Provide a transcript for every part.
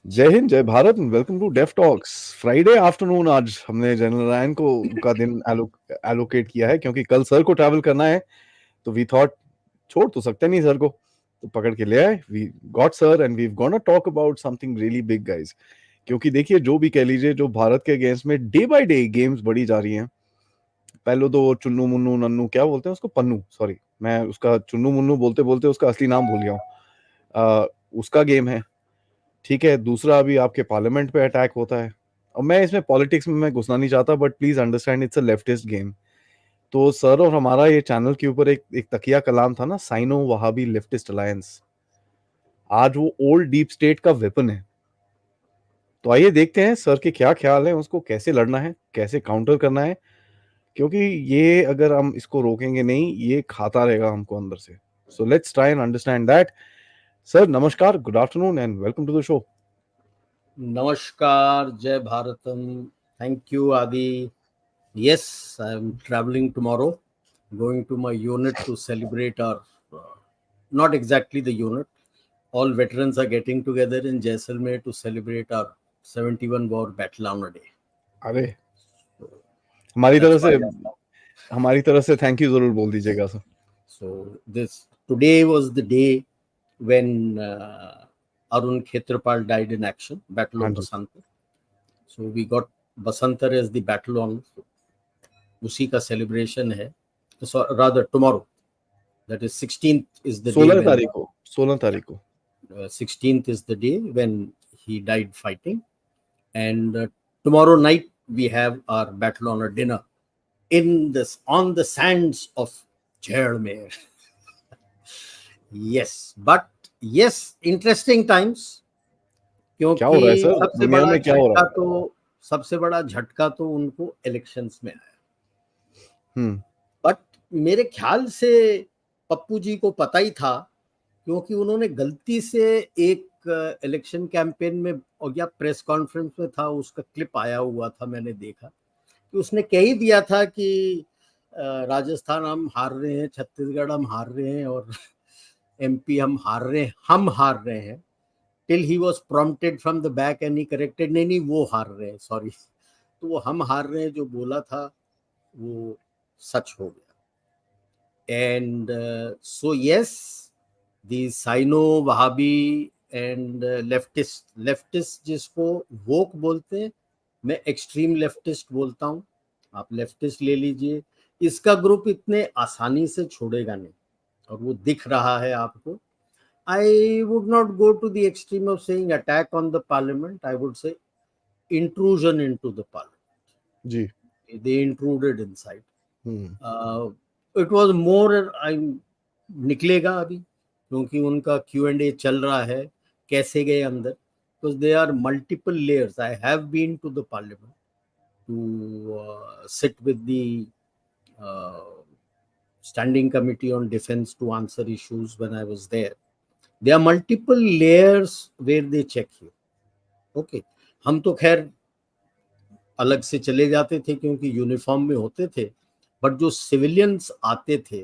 जय हिंद, जय Bharat and welcome to Def Talks. Friday afternoon आज हमने जनरल नारायण को का दिन एलोकेट किया है क्योंकि कल सर को ट्रैवल करना है। तो वी थॉट छोड़ तो सकते नहीं सर को, तो पकड़ के ले आए। We got sir and we gonna talk about something really big guys. क्योंकि देखिए, जो भी कह लीजिए, जो भारत के अगेंस्ट में डे बाय डे गेम्स बढ़ी जा रही हैं। पहले तो वो चुन्नू मुन्नू नन्नू क्या बोलते हैं उसको, पन्नू, सॉरी मैं उसका चुन्नू मुन्नू बोलते बोलते उसका असली नाम भूल गया हूँ। उसका गेम है, ठीक है। दूसरा, अभी आपके पार्लियामेंट पे अटैक होता है। और मैं इसमें पॉलिटिक्स में मैं घुसना नहीं चाहता, but please understand it's a leftist game. तो सर और हमारा ये चैनल के ऊपर एक तकिया कलाम था ना, साइनो वहाबी लेफ्टिस्ट अलायंस। आज वो ओल्ड डीप स्टेट का वेपन है। तो आइए देखते हैं सर के क्या ख्याल है, उसको कैसे लड़ना है, कैसे काउंटर करना है। क्योंकि ये अगर हम इसको रोकेंगे नहीं, ये खाता रहेगा हमको अंदर से। So let's try and understand that. Sir नमस्कार, good afternoon and welcome to the show. नमस्कार, जय Bharatam. Thank you, Aadi. Yes, I am traveling tomorrow, going to my unit to celebrate our, not exactly the unit, all veterans are getting together in Jaisalmer to celebrate our 71 war battle honor day. अरे, हमारी तरफ That's से why I'm हमारी तरफ से thank you जरूर बोल दीजिएगा sir. So today was the day when Arun Khetrapal died in action, Battle हाँ of जी। Basantar. So we got Basantar as the battle on, उसी का celebration है. So rather tomorrow, that is 16th is the day 16 when तारीख को 16 तारीख को 16th is the day when he died fighting, and tomorrow night we have our battle honor dinner on the sands of Jaisalmer. Yes, but yes, interesting times. क्या हो रहा है क्योंकि sir, दुनिया में क्या हो रहा है? सबसे बड़ा झटका तो उनको इलेक्शंस में आया। हम्म। बट मेरे ख्याल से पप्पू जी को पता ही था, क्योंकि उन्होंने गलती से एक इलेक्शन कैंपेन में, और या प्रेस कॉन्फ्रेंस में था, उसका क्लिप आया हुआ था, मैंने देखा कि उसने कह ही दिया था कि राजस्थान हम हार रहे हैं, छत्तीसगढ़ हम हार रहे हैं, और एमपी हम हार रहे हैं till he was prompted from the back and he corrected, नहीं वो हार रहे हैं, सॉरी। तो वो हम हार रहे हैं जो बोला था वो सच हो गया। And so yes, the Sino Wahhabi and leftist जिसको वोक बोलते हैं, मैं एक्सट्रीम लेफ्टिस्ट बोलता हूँ, आप लेफ्टिस्ट ले लीजिए। इसका ग्रुप इतने आसानी से छोड़ेगा नहीं, और वो दिख रहा है आपको। I would not go to the extreme of saying attack on the parliament. I would say intrusion into the parliament. Ji. They intruded inside. Hmm. It was more, निकलेगा अभी, क्योंकि उनका Q&A चल रहा है, कैसे गए अंदर, because there are multiple layers. I have been to the parliament to sit with the standing committee on defense to answer issues when I was there. There are multiple layers where they check you. Okay, हम तो खैर अलग से चले जाते थे क्योंकि uniform में होते थे, बट जो सिविलियंस आते थे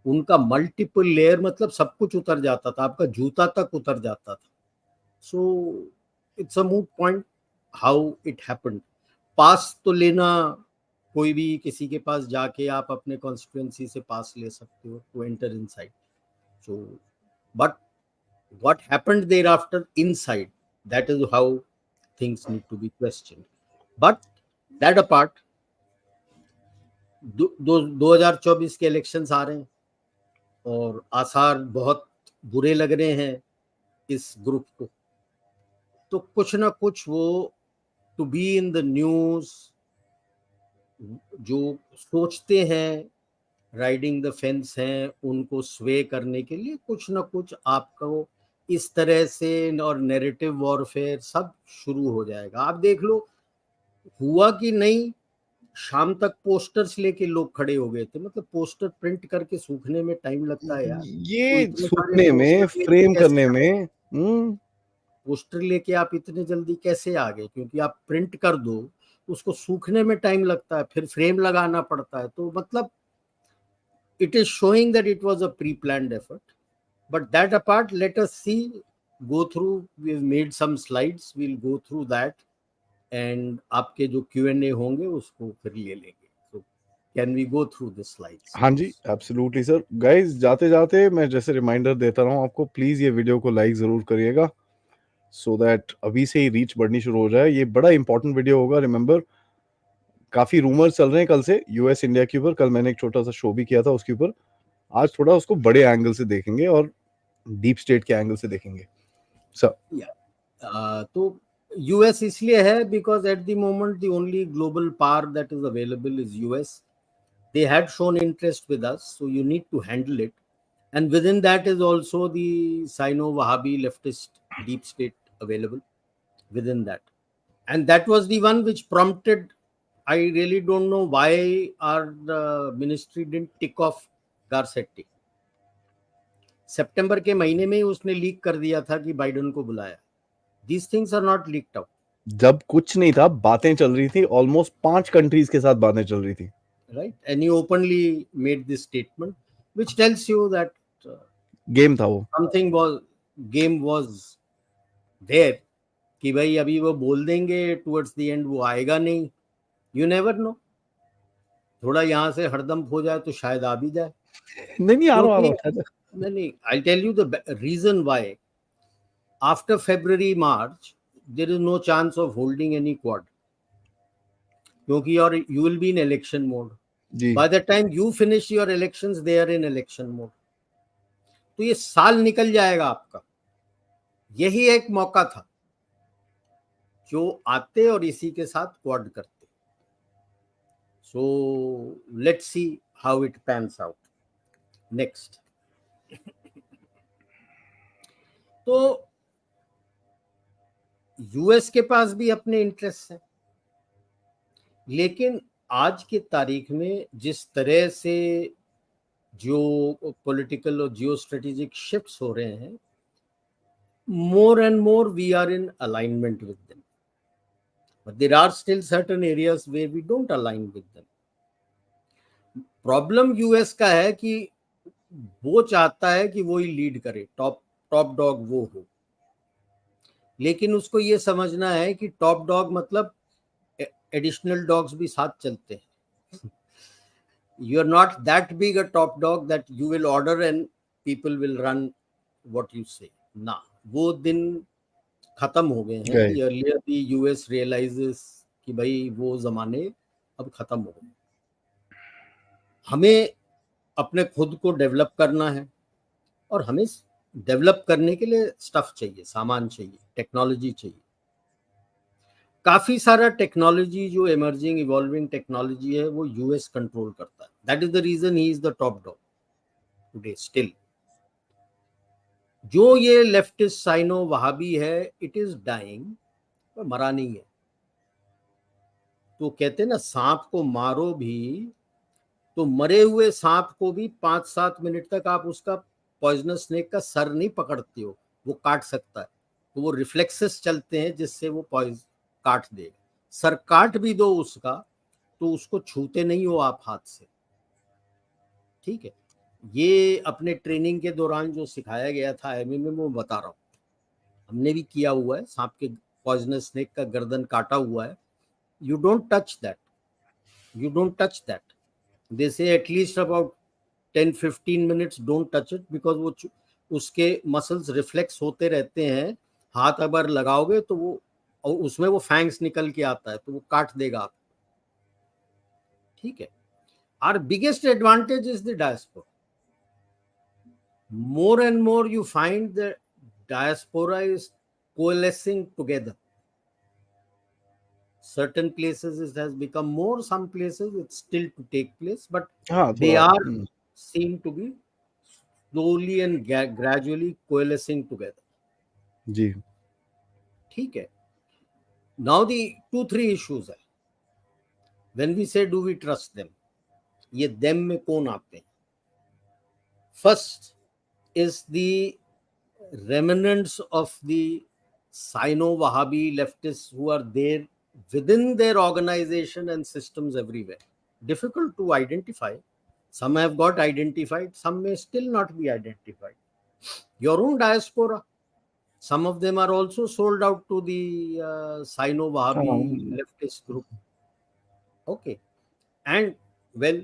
उनका मल्टीपल लेयर, मतलब सब कुछ उतर जाता था, आपका जूता तक उतर जाता था। So it's a moot point how it happened. पास तो लेना, कोई भी किसी के पास जाके आप अपने कॉन्स्टिट्यूएंसी से पास ले सकते हो to enter inside. So but what happened thereafter inside, that is how things need to be questioned. But that apart, 2024 के इलेक्शंस आ रहे हैं और आसार बहुत बुरे लग रहे हैं इस ग्रुप को। तो कुछ ना कुछ वो to be in the news, जो सोचते हैं राइडिंग द फेंस हैं, उनको स्वे करने के लिए कुछ ना कुछ आपको इस तरह से, और नैरेटिव वॉरफेयर सब शुरू हो जाएगा। आप देख लो, हुआ कि नहीं, शाम तक पोस्टर्स लेके लोग खड़े हो गए थे। मतलब पोस्टर प्रिंट करके सूखने में टाइम लगता है यार, तो ये इतने सारे सूखने में, पोस्टर लेके फ्रेम कैसे करने आ गए? में। पोस्टर लेके आप इतने जल्दी कैसे आ गए? क्योंकि आप प्रिंट कर दो, उसको सूखने में टाइम लगता है, फिर फ्रेम लगाना पड़ता है। तो मतलब it is showing that it was a pre-planned effort. But that apart, let us see go through. We've made some slides. We'll go through that, and आपके जो Q&A होंगे उसको फिर ले लेंगे. So can we go through the slides? हाँ जी, absolutely sir. Guys, जाते जाते मैं जैसे रिमाइंडर देता रहा हूँ आपको, प्लीज ये वीडियो को लाइक जरूर करिएगा, सो दैट अभी से ही रीच बढ़नी शुरू हो जाए. ये बड़ा इंपॉर्टेंट वीडियो होगा. रिमेंबर, काफी रूमर्स चल रहे हैं कल से यूएस इंडिया के ऊपर. कल मैंने एक छोटा सा शो भी किया था उसके ऊपर. आज थोड़ा उसको बड़े एंगल से देखेंगे और डीप स्टेट के एंगल से देखेंगे. सर, तो यूएस इसलिए है because at the moment the only global power that is available is US. They had shown interest with us, so you need to handle it. And within that is also the Sino-Wahabi-Leftist deep state available within that. And that was the one which prompted, I really don't know why our ministry didn't tick off Garcetti. सितंबर के महीने में ही उसने leak कर दिया था कि Biden को बुलाया. These things are not leaked out. जब कुछ नहीं था, बातें चल रही थी. ऑलमोस्ट 5 कंट्रीज के साथ बातें चल रही थी. Right? And he openly made this statement, which tells you that game था वो. something game was there. कि भाई अभी वो बोल देंगे, towards the end वो आएगा नहीं. You never know. थोड़ा यहाँ से हरदम हो जाए तो शायद आ भी जाए. नहीं आ रहा था. नहीं, I'll tell you the reason why. After February, March, there is no chance of holding any quad. क्योंकि you will be in election mode. Ji. By the time you finish your elections, they are in election mode. तो ये साल निकल जाएगा आपका. यही एक मौका था जो आते और इसी के साथ क्वाड करते. So let's see how it pans out. Next. तो यूएस के पास भी अपने इंटरेस्ट हैं, लेकिन आज की तारीख में जिस तरह से जो पॉलिटिकल और जियो स्ट्रेटेजिक शिफ्ट्स हो रहे हैं, more and more we are in alignment with them, but there are still certain areas where we don't align with them. Problem US का है कि वो चाहता है कि वो ही लीड करे, टॉप डॉग वो हो, लेकिन उसको ये समझना है कि टॉप डॉग मतलब एडिशनल डॉग्स भी साथ चलते हैं. You are not that big a top dog that you will order and people will run what you say. ना, वो दिन खत्म हो गए हैं. Earlier the US realizes कि भाई वो जमाने अब खत्म हो गए. हमें अपने खुद को डेवलप करना है और हमें डेवलप करने के लिए स्टफ चाहिए, सामान चाहिए, टेक्नोलॉजी चाहिए. काफी सारा टेक्नोलॉजी जो इमर्जिंग इवॉल्विंग टेक्नोलॉजी है वो यूएस कंट्रोल करता है. That is the reason he is the top dog today still. जो ये लेफ्टिस्ट साइनो वहाबी है, इट इज डाइंग, पर मरा नहीं है. तो कहते हैं ना, सांप को मारो भी तो मरे हुए सांप को भी 5-7 मिनट तक आप उसका पॉइजनस स्नेक का सर नहीं पकड़ते हो, वो काट सकता है. तो वो रिफ्लेक्सेस चलते हैं जिससे वो काट देगा. सर काट भी दो उसका तो उसको छूते नहीं हो आप हाथ से. ठीक है, ये अपने ट्रेनिंग के दौरान जो सिखाया गया था एमएमए में, वो बता रहा हूँ, हमने भी किया हुआ है. सांप के पॉइजनस स्नेक का गर्दन काटा हुआ है. You don't touch that, you don't touch that. They say at least about 10-15 minutes don't touch it, because वो उसके मसल्स रिफ्लेक्स होते रहते हैं. हाथ अगर लगाओगे तो वो, और उसमें वो फैंग्स निकल के आता है तो वो काट देगा आप. ठीक है. Our biggest advantage is the diaspora. More and more you find the diaspora is coalescing together. Certain places it has become more, some places it's still to take place, but they are seem to be slowly and gradually coalescing together. जी. ठीक है. Now the 2-3 issues are, when we say do we trust them, ये them में कौन आते हैं? First is the remnants of the Sino-Wahabi-Leftists who are there within their organization and systems everywhere. Difficult to identify. Some have got identified, some may still not be identified. Your own diaspora, Some of them are also sold out to the Sino-Wahabi-Leftist group. Okay. And well,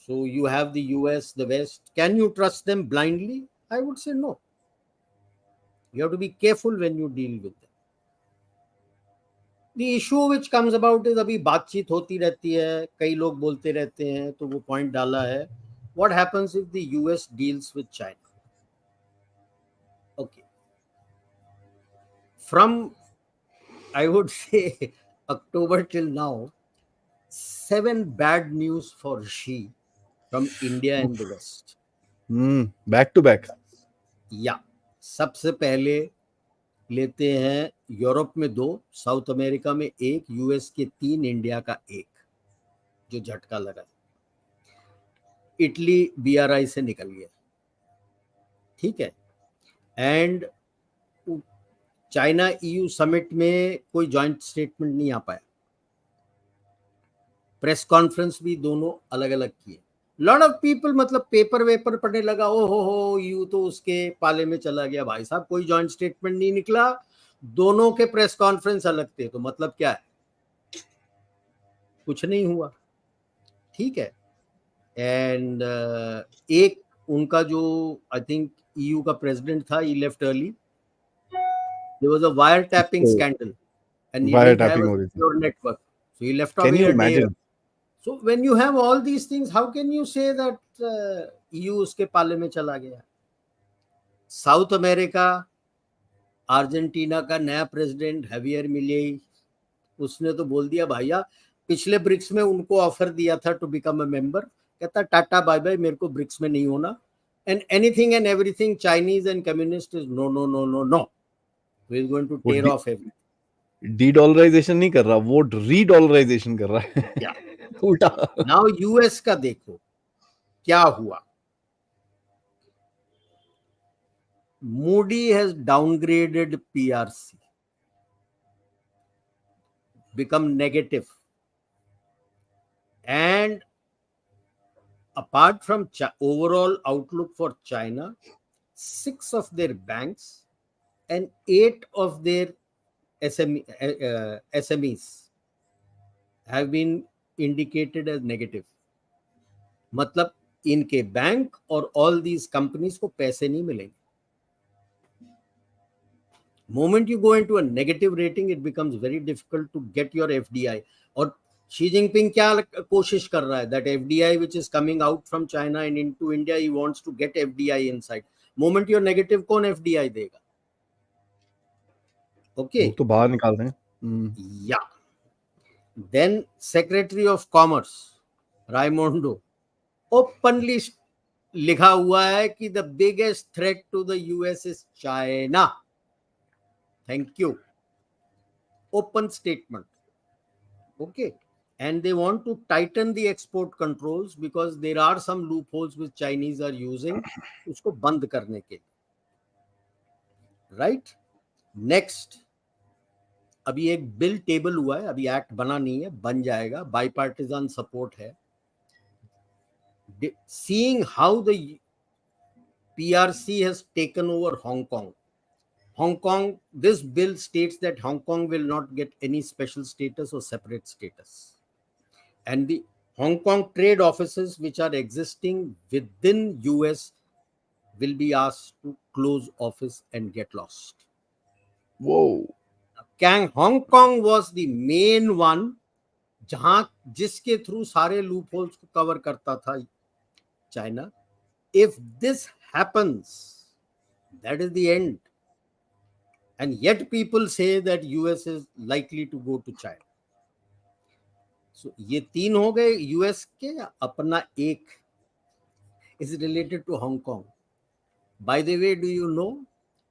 so you have the US, the West. Can you trust them blindly? I would say no. You have to be careful when you deal with them. The issue which comes about is अभी बातचीत होती रहती है, कई लोग बोलते रहते हैं, तो वो पॉइंट डाला है. What happens if the US deals with China? Okay. From, I would say, October till now, 7 bad news for Xi from India and the West. Back to back. या सबसे पहले लेते हैं यूरोप में 2, साउथ अमेरिका में 1, US के 3, India का 1, जो झटका लगा. इटली बीआरआई से निकल गया. ठीक है. एंड चाइना ईयू समिट में कोई जॉइंट स्टेटमेंट नहीं आ पाया. प्रेस कॉन्फ्रेंस भी दोनों अलग अलग किए. लॉट ऑफ पीपल मतलब पेपर वेपर पढ़ने लगा, ओ हो यू तो उसके पाले में चला गया. भाई साहब, कोई जॉइंट स्टेटमेंट नहीं निकला, दोनों के प्रेस कॉन्फ्रेंस अलग थे. तो मतलब क्या है? कुछ नहीं हुआ. ठीक है. एंड एक उनका जो आई थिंक ईयू का प्रेसिडेंट था, he left early. There was a wire tapping scandal and he didn't have a secure network, so he left off here day. So when you have all these things, how can you say that EU उसके पाले में चला गया? South America, Argentina का नया president heavier Milei, उसने तो बोल दिया भैया, पिछले ब्रिक्स में उनको ऑफर दिया था टू बिकम अ मेंबर. कहता टाटा बाय बाय, मेरे को ब्रिक्स में नहीं होना. And anything and everything Chinese and communist is no no no no no. We is going to tear off everything. Dedollarisation नहीं कर रहा, वो री-डॉलराइजेशन कर रहा है. या उल्टा. नाउ यूएस का देखो क्या हुआ. Moody has downgraded PRC, become negative, and apart from overall outlook for China, 6 of their banks and 8 of their SMEs have been indicated as negative. मतलब इनके बैंक और all these companies को पैसे नहीं मिलेंगे. Moment you go into a negative rating, it becomes very difficult to get your FDI. और Xi Jinping क्या कोशिश कर रहा है? That FDI which is coming out from China and into India, he wants to get FDI inside. Moment you're negative, कौन FDI देगा? Okay. तो बाहर निकाल रहे हैं. Yeah. Then Secretary of Commerce, Raimondo, openly लिखा हुआ है कि the biggest threat to the US is China. Thank you. Open statement. Okay. And they want to tighten the export controls because there are some loopholes which Chinese are using उसको बंद करने के. Right? Next. अभी एक bill table हुआ है, अभी act बना नहीं है, बन जाएगा. बाइपार्टिजन सपोर्ट है. Seeing how the PRC has taken over Hong Kong. Hong Kong, this bill states that Hong Kong will not get any special status or separate status. And the Hong Kong trade offices which are existing within US will be asked to close office and get lost. Whoa. Hong Kong was the main one जिसके through सारे loop holes को cover करता था China. If this happens, that is the end. And yet people say that US is likely to go to China. So ये 3 हो गए US के. अपना एक is related to Hong Kong. By the way, do you know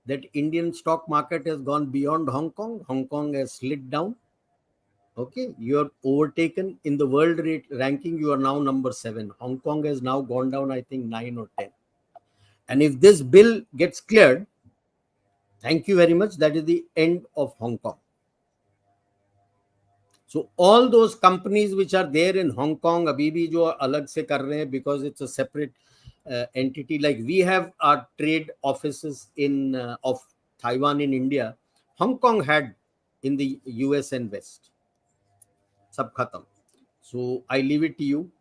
that Indian stock market has gone beyond Hong Kong? Hong Kong has slid down. Okay, you are overtaken in the world rate ranking. You are now number 7. Hong Kong has now gone down, I think 9 or 10. And if this bill gets cleared, thank you very much. That is the end of Hong Kong. So all those companies which are there in Hong Kong, अभी भी जो अलग से कर रहे हैं because it's a separate entity. Like we have our trade offices in of Taiwan in India, Hong Kong had in the US and West. सब खत्म. So I leave it to you.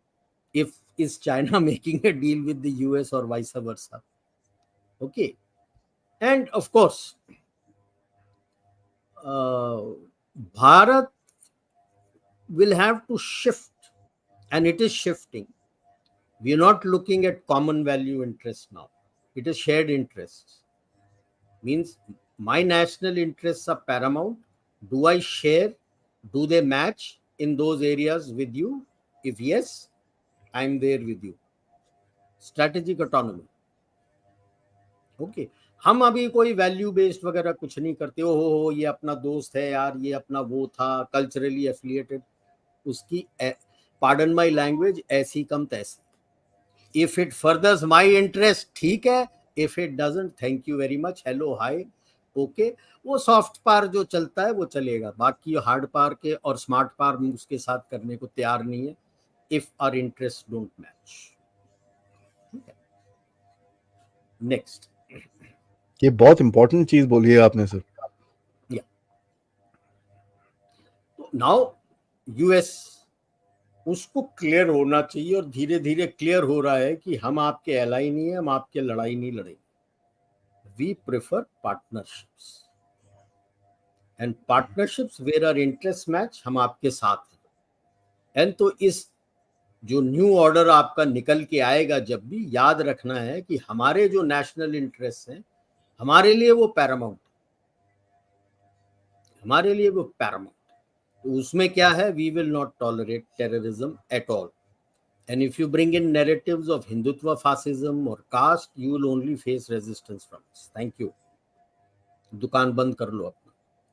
If is China making a deal with the US or vice versa? Okay. And of course, Bharat will have to shift, and it is shifting. We are not looking at common value interests now. It is shared interests. Means my national interests are paramount. Do I share? Do they match in those areas with you? If yes, I'm there with you. Strategic autonomy. Okay. हम अभी कोई value based वगैरह कुछ नहीं करते. हो ये अपना दोस्त है यार, ये अपना वो था, कल्चरली एफिलिएटेड. उसकी पार्डन माय लैंग्वेज ऐसी कम तैसी. If it furthers my interest ठीक है, if it doesn't thank you very much, hello hi okay. वो सॉफ्ट पार जो चलता है वो चलेगा, बाकी हार्ड पार के और स्मार्ट पार उसके साथ करने को तैयार नहीं है if our interest don't match. Next. ये बहुत इंपॉर्टेंट चीज बोली है आपने सर. नाउ यूएस उसको क्लियर होना चाहिए, और धीरे धीरे क्लियर हो रहा है कि हम आपके एलाई नहीं है, हम आपके लड़ाई नहीं लड़ेंगे. We prefer partnerships, and partnerships where our interest match, हम आपके साथ हैं. एंड तो इस जो न्यू ऑर्डर आपका निकल के आएगा, जब भी याद रखना है कि हमारे जो नेशनल इंटरेस्ट हैं, हमारे लिए वो पैरामाउंट, हमारे लिए वो पैरामाउंट. तो उसमें क्या है, we will not tolerate terrorism at all. And if you bring in narratives of Hindutva, fascism और caste, you will only face resistance from us. Thank you. दुकान बंद कर लो अपना.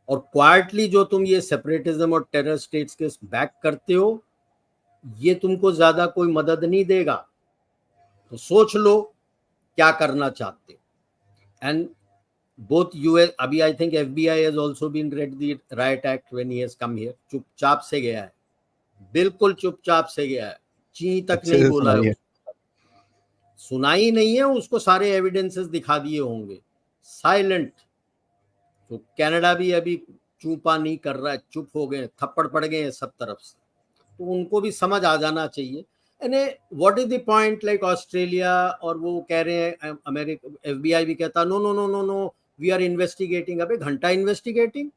और क्वाइटली जो तुम ये सेपरेटिज्म और टेरर स्टेट्स के बैक करते हो, ये तुमको ज्यादा कोई मदद नहीं देगा. तो सोच लो क्या करना चाहते हो. एंड both US, अभी I think FBI has also been read the riot act when he has come here. चुपचाप से गया है, बिल्कुल चुपचाप से गया है, ची तक नहीं बोला है. सुनाई नहीं है उसको, सारे एविडेंसेस दिखा दिए होंगे. साइलेंट. तो कनाडा भी अभी चूपा नहीं कर रहा है, चुप हो गए, थप्पड़ पड़ गए हैं सब तरफ से. तो उनको भी समझ आ जाना चाहिए. What is the point, like Australia और वो कह रहे हैं, अमेरिका FBI भी कहता no no no no no we are investigating. अबे घंटा इन्वेस्टिगेटिंग.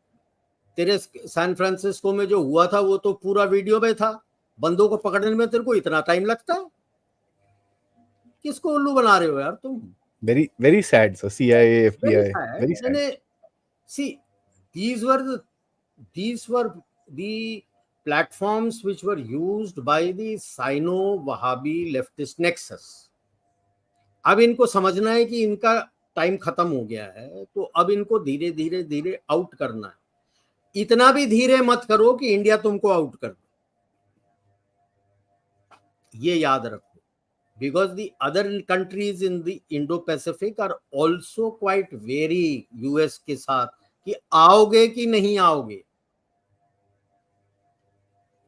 तेरे सैन फ्रांसिस्को में जो हुआ था वो तो पूरा वीडियो में था. बंदों को पकड़ने में तेरे को इतना टाइम लगता है? किसको उल्लू बना रहे हो यार तुम? Very very sad sir. CIA, FBI, very sad. See, these were the platforms which were used by the Sino-Wahabi-Leftist nexus. अब इनको समझना है कि इनका टाइम खत्म हो गया है, तो अब इनको धीरे धीरे धीरे आउट करना है. इतना भी धीरे मत करो कि इंडिया तुमको आउट कर दे. ये याद रखो, because the other countries in the Indo Pacific are also quite very US के साथ कि आओगे कि नहीं आओगे.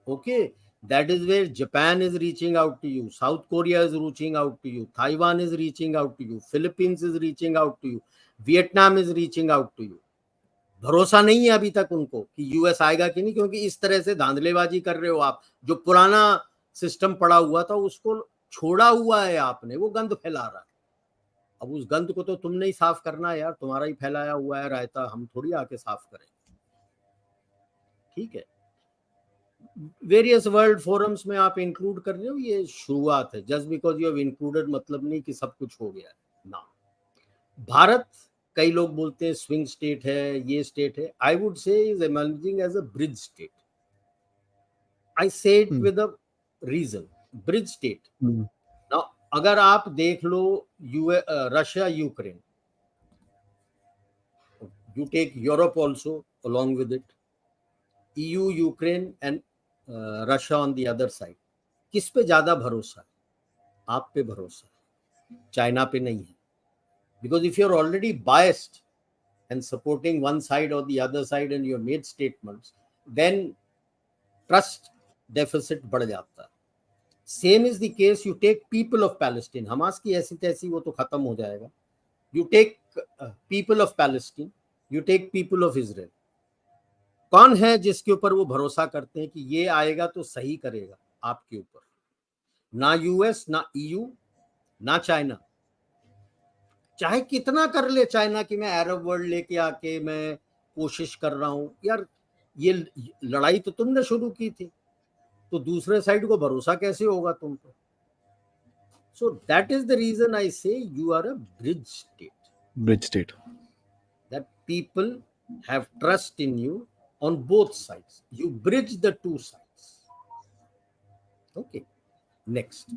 Okay. That is where Japan is reaching out to you, South Korea is reaching out to you, Taiwan is reaching out to you, Philippines is reaching out to you, Vietnam is reaching out to you. भरोसा नहीं है अभी तक उनको कि US आएगा कि नहीं, क्योंकि इस तरह से धांधलेबाजी कर रहे हो आप. जो पुराना सिस्टम पड़ा हुआ था उसको छोड़ा हुआ है आपने, वो गंद फैला रहा है. अब उस गंद को तो तुमने ही साफ करना है यार, तुम्हारा ही फैलाया हुआ है रायता, हम थोड़ी आके साफ करें. ठीक है. वेरियस वर्ल्ड फोरम्स में आप इंक्लूड कर रहे हो, ये शुरुआत है. Just because you have included मतलब नहीं कि सब कुछ हो गया ना. भारत, कई लोग बोलते हैं स्विंग स्टेट है, ये स्टेट है. I would say is emerging as a bridge state. I say it with a reason. Bridge state. Now अगर आप देख लो Russia Ukraine, you take Europe also along with it, EU, Ukraine and Russia on the other side. किस पे ज्यादा भरोसा है? आप पे भरोसा है, चाइना पे नहीं है. Because if you are already biased and supporting one side और the other side and you made statements, then trust deficit बढ़ जाता है. Same is the case, you take people of Palestine. Hamas की ऐसी तैसी वो तो खत्म हो जाएगा. You take people of Palestine, you take people of Israel, कौन है जिसके ऊपर वो भरोसा करते हैं कि ये आएगा तो सही करेगा आपके ऊपर? ना यूएस, ना ईयू, ना चाइना। चाहे कितना कर ले चाइना कि मैं अरब वर्ल्ड लेके आके मैं कोशिश कर रहा हूं, यार ये लड़ाई तो तुमने शुरू की थी, तो दूसरे साइड को भरोसा कैसे होगा तुम पे? So that is the reason I say you are a bridge state, bridge state. that people have trust in you on both sides. You bridge the two sides. Okay, next.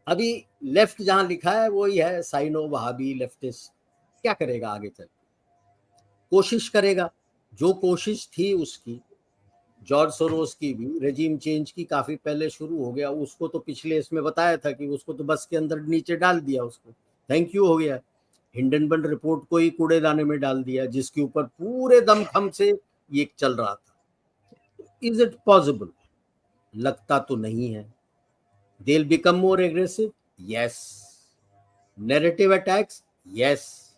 अभी left जहां लिखा है वही है, cyano Wahhabi leftist. क्या करेगा आगे चल? कोशिश करेगा, जो कोशिश थी उसकी, जॉर्ज सोरोस की भी रेजिम चेंज की काफी पहले शुरू हो गया। उसको तो पिछले इसमें बताया था कि उसको तो बस के अंदर नीचे डाल दिया, उसको थैंक यू हो गया। हिंडनबर्ग रिपोर्ट को ही कूड़ेदाने में डाल दिया, जिसके ऊपर पूरे दमखम से ये चल रहा था। Is it possible? लगता तो नहीं है। They will become more aggressive, yes. Narrative attacks, yes.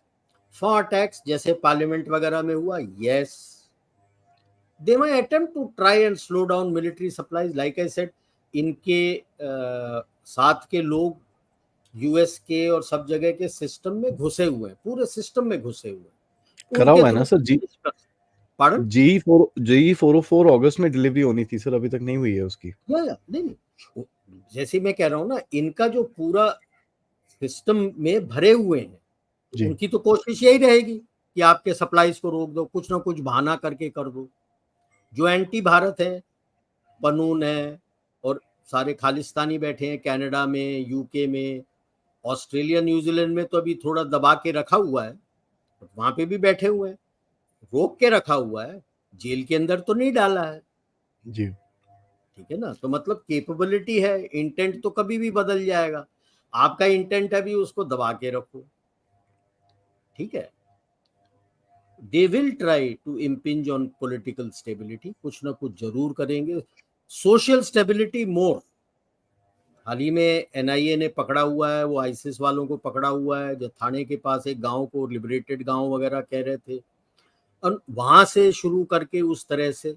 For attacks जैसे पार्लियामेंट वगैरह में हुआ, yes. They may attempt to try and slow down military supplies. Like I said, इनके साथ के लोग यूएस के और सब जगह के सिस्टम में घुसे हुए हैं, पूरे सिस्टम में घुसे हुए हैं। करा हुआ है ना सर जी? पार्डन? जी 404 अगस्त में डिलीवरी होनी थी सर, अभी तक नहीं हुई है उसकी। या नहीं, जैसे मैं कह रहा हूँ ना, इनका जो पूरा सिस्टम में भरे हुए हैं, उनकी तो कोशिश यही रहेगी कि आपके सप्लाईज को रोक दो, कुछ ना कुछ बहाना करके कर दो। जो एंटी भारत है, पनून है, और सारे खालिस्तानी बैठे हैं कनाडा में, यूके में, ऑस्ट्रेलिया, न्यूजीलैंड में तो अभी थोड़ा दबा के रखा हुआ है, वहां पे भी बैठे हुए हैं, रोक के रखा हुआ है, जेल के अंदर तो नहीं डाला है जी। ठीक है ना? तो मतलब कैपेबिलिटी है, इंटेंट तो कभी भी बदल जाएगा। आपका इंटेंट अभी उसको दबा के रखो, ठीक है। They will try to impinge on political stability, कुछ ना कुछ जरूर करेंगे। सोशल स्टेबिलिटी मोर। हाल ही में एनआईए ने पकड़ा हुआ है, वो आईसिस वालों को पकड़ा हुआ है, जो थाने के पास एक गांव को लिबरेटेड गांव वगैरह कह रहे थे, और वहां से शुरू करके उस तरह से।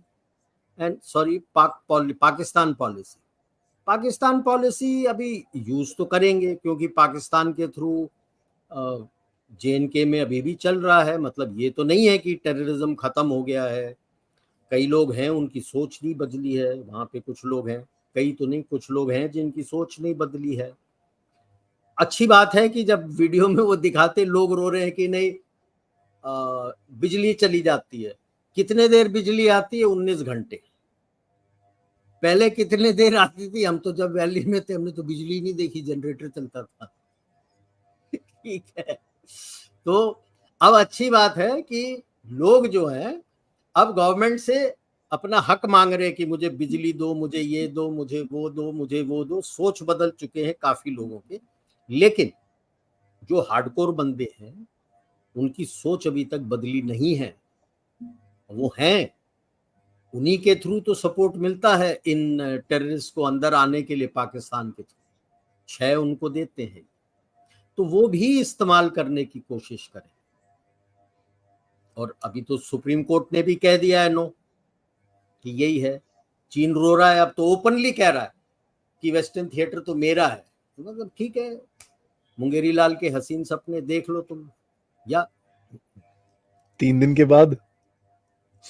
एंड सॉरी, पाकिस्तान पॉलिसी अभी यूज तो करेंगे, क्योंकि पाकिस्तान के थ्रू JNK में अभी भी चल रहा है। मतलब ये तो नहीं है कि टेररिज्म खत्म हो गया है। कई लोग हैं उनकी सोच नहीं बदली है, वहां पे कुछ लोग हैं, कई तो नहीं, कुछ लोग हैं जिनकी सोच नहीं बदली है। अच्छी बात है कि जब वीडियो में वो दिखाते, लोग रो रहे हैं कि नहीं बिजली चली जाती है। कितने देर बिजली आती है? 19 घंटे। पहले कितने देर आती थी? हम तो जब वैली में थे, हमने तो बिजली नहीं देखी, जनरेटर चलता था ठीक है। तो अब अच्छी बात है कि लोग जो हैं अब गवर्नमेंट से अपना हक मांग रहे हैं कि मुझे बिजली दो, मुझे ये दो, मुझे वो दो, मुझे वो दो। सोच बदल चुके हैं काफी लोगों के, लेकिन जो हार्डकोर बंदे हैं उनकी सोच अभी तक बदली नहीं है। वो हैं, उन्हीं के थ्रू तो सपोर्ट मिलता है इन टेररिस्ट को अंदर आने के लिए, पाकिस्तान के थ्रू 6 उनको देते हैं, तो वो भी इस्तेमाल करने की कोशिश करें। और अभी तो सुप्रीम कोर्ट ने भी कह दिया है नो, कि यही है। चीन रो रहा है, अब तो ओपनली कह रहा है कि वेस्टर्न थिएटर तो मेरा है। तो मतलब ठीक है, मुंगेरी लाल के हसीन सपने देख लो तुम। या 3 दिन के बाद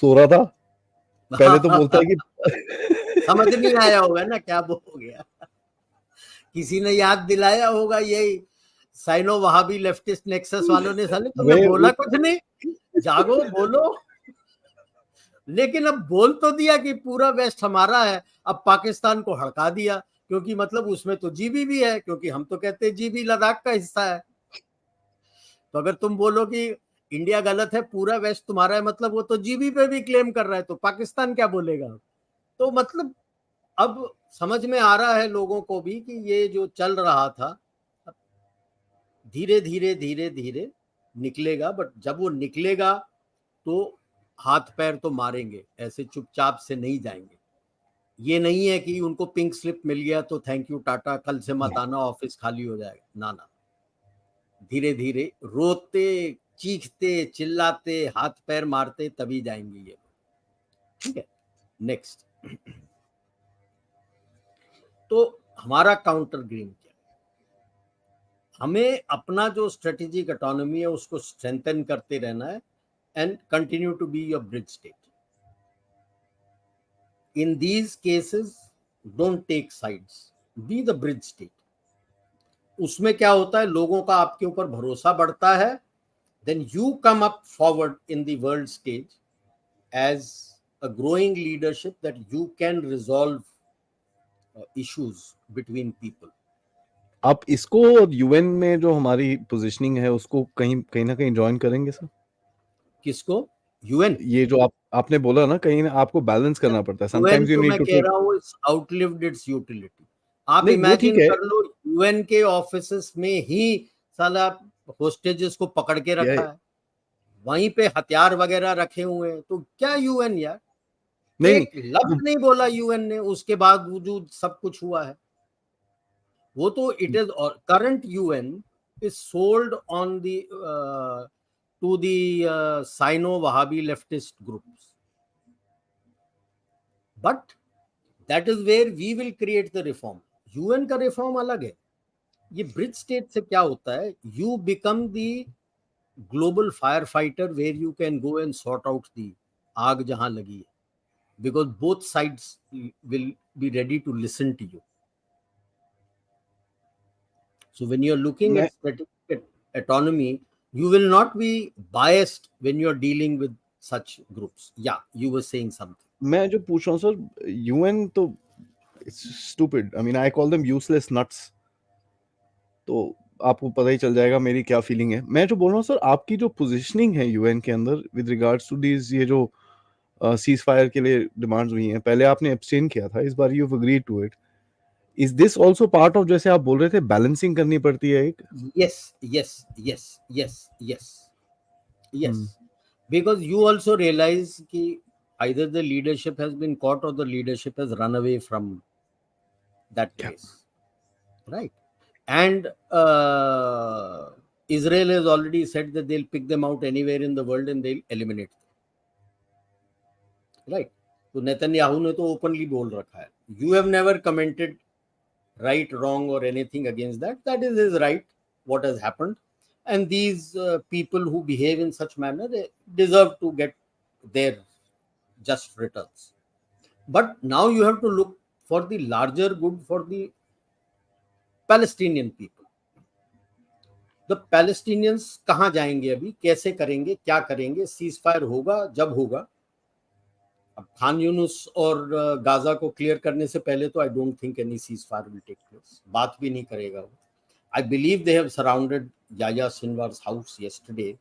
सो रहा था, पहले तो बोलता है कि समझ नहीं आया होगा ना क्या वो हो गया, किसी ने याद दिलाया होगा, यही साइनो वहाबी लेफ्टिस्ट नेक्सस वालों ने, साले तुमने बोला कुछ नहीं, जागो बोलो। लेकिन अब बोल तो दिया कि पूरा वेस्ट हमारा है, अब पाकिस्तान को हड़का दिया, क्योंकि मतलब उसमें तो जीबी भी है, क्योंकि हम तो कहते हैं जीबी लद्दाख का हिस्सा है। तो अगर तुम बोलो कि इंडिया गलत है, पूरा वेस्ट तुम्हारा है, मतलब वो तो जीबी पे भी क्लेम कर रहा है, तो पाकिस्तान क्या बोलेगा? तो मतलब अब समझ में आ रहा है लोगों को भी कि ये जो चल रहा था धीरे धीरे धीरे धीरे निकलेगा, बट जब वो निकलेगा तो हाथ पैर तो मारेंगे, ऐसे चुपचाप से नहीं जाएंगे। ये नहीं है कि उनको पिंक स्लिप मिल गया तो थैंक यू टाटा, कल से मत आना, ऑफिस खाली हो जाएगा। ना ना, धीरे धीरे रोते चीखते चिल्लाते हाथ पैर मारते तभी जाएंगे ये लोग। ठीक है, नेक्स्ट। तो हमारा काउंटर गेम क्या है? हमें अपना जो स्ट्रेटेजिक ऑटोनॉमी है उसको स्ट्रेंथन करते रहना है and continue to be your bridge state. In these cases don't take sides, be the bridge state. उसमें क्या होता है, लोगों का आपके ऊपर भरोसा बढ़ता है, then you come up forward in the world stage as a growing leadership that you can resolve issues between people. आप इसको और यूएन में जो हमारी पोजीशनिंग है उसको कहीं ना कहीं ज्वाइन करेंगे सर? किसको? यूएन? ये जो आपने बोला ना, कहीं आपको बैलेंस करना पड़ता है, समटाइम्स यू तो नीड मैं टू कह रहा हूँ इट्स आउटलिव्ड इट्स यूटिलिटी। आप नहीं, वो ठीक इमेजिन है। कर लो, यूएन के ऑफिसेस में ही साला होस्टेजेस को पकड़ के रखा है, वहीं पे हथियार वगैरह रखे हुए हैं, तो क्या यूएन यार? नहीं एक लफ्ज नहीं बोला यूएन ने, उसके बावजूद सब कुछ हुआ है। वो तो it is current UN is sold on the to the Sino-Wahabi-Leftist groups, but that is where we will create the reform. UN का रिफॉर्म अलग है। ये ब्रिज स्टेट से क्या होता है, you become the global fire fighter where you can go and sort out the आग जहां लगी है, because both sides will be ready to listen to you. So when you're looking at strategic autonomy, you will not be biased when you're dealing with such groups. Yeah, you were saying something. मैं जो पूछ रहा हूँ sir, UN तो stupid, I mean I call them useless nuts, तो आपको पता ही चल जाएगा मेरी क्या फीलिंग है। मैं जो बोल रहा हूँ सर, आपकी जो पोजीशनिंग है यूएन के अंदर विद रिगार्ड्स टू दीज, ये जो सीज फायर के लिए डिमांड्स हुई हैं, पहले आपने एब्सटेन किया था, इस बार you have agreed to it. Is this also part of, जैसे आप बोल रहे थे, बैलेंसिंग करनी पड़ती है एक? Yes. Because you also realize कि either the leadership has been caught or the leadership has run away from that place, right? And Israel has already said that they'll pick them out anywhere in the world and they'll eliminate them, right? तो Netanyahu ने तो openly बोल रखा है, you have never commented right, wrong or anything against that. That is his right, what has happened. And these people who behave in such manner, they deserve to get their just returns. But now you have to look for the larger good for the Palestinian people. The Palestinians कहाँ जाएंगे अभी, कैसे करेंगे, क्या करेंगे? Cease fire होगा जब होगा। अब खान यूनुस और गाजा को क्लियर करने से पहले तो I don't think any ceasefire will take place, बात भी नहीं करेगा वो। I believe they have surrounded Yahya Sinwar's house yesterday,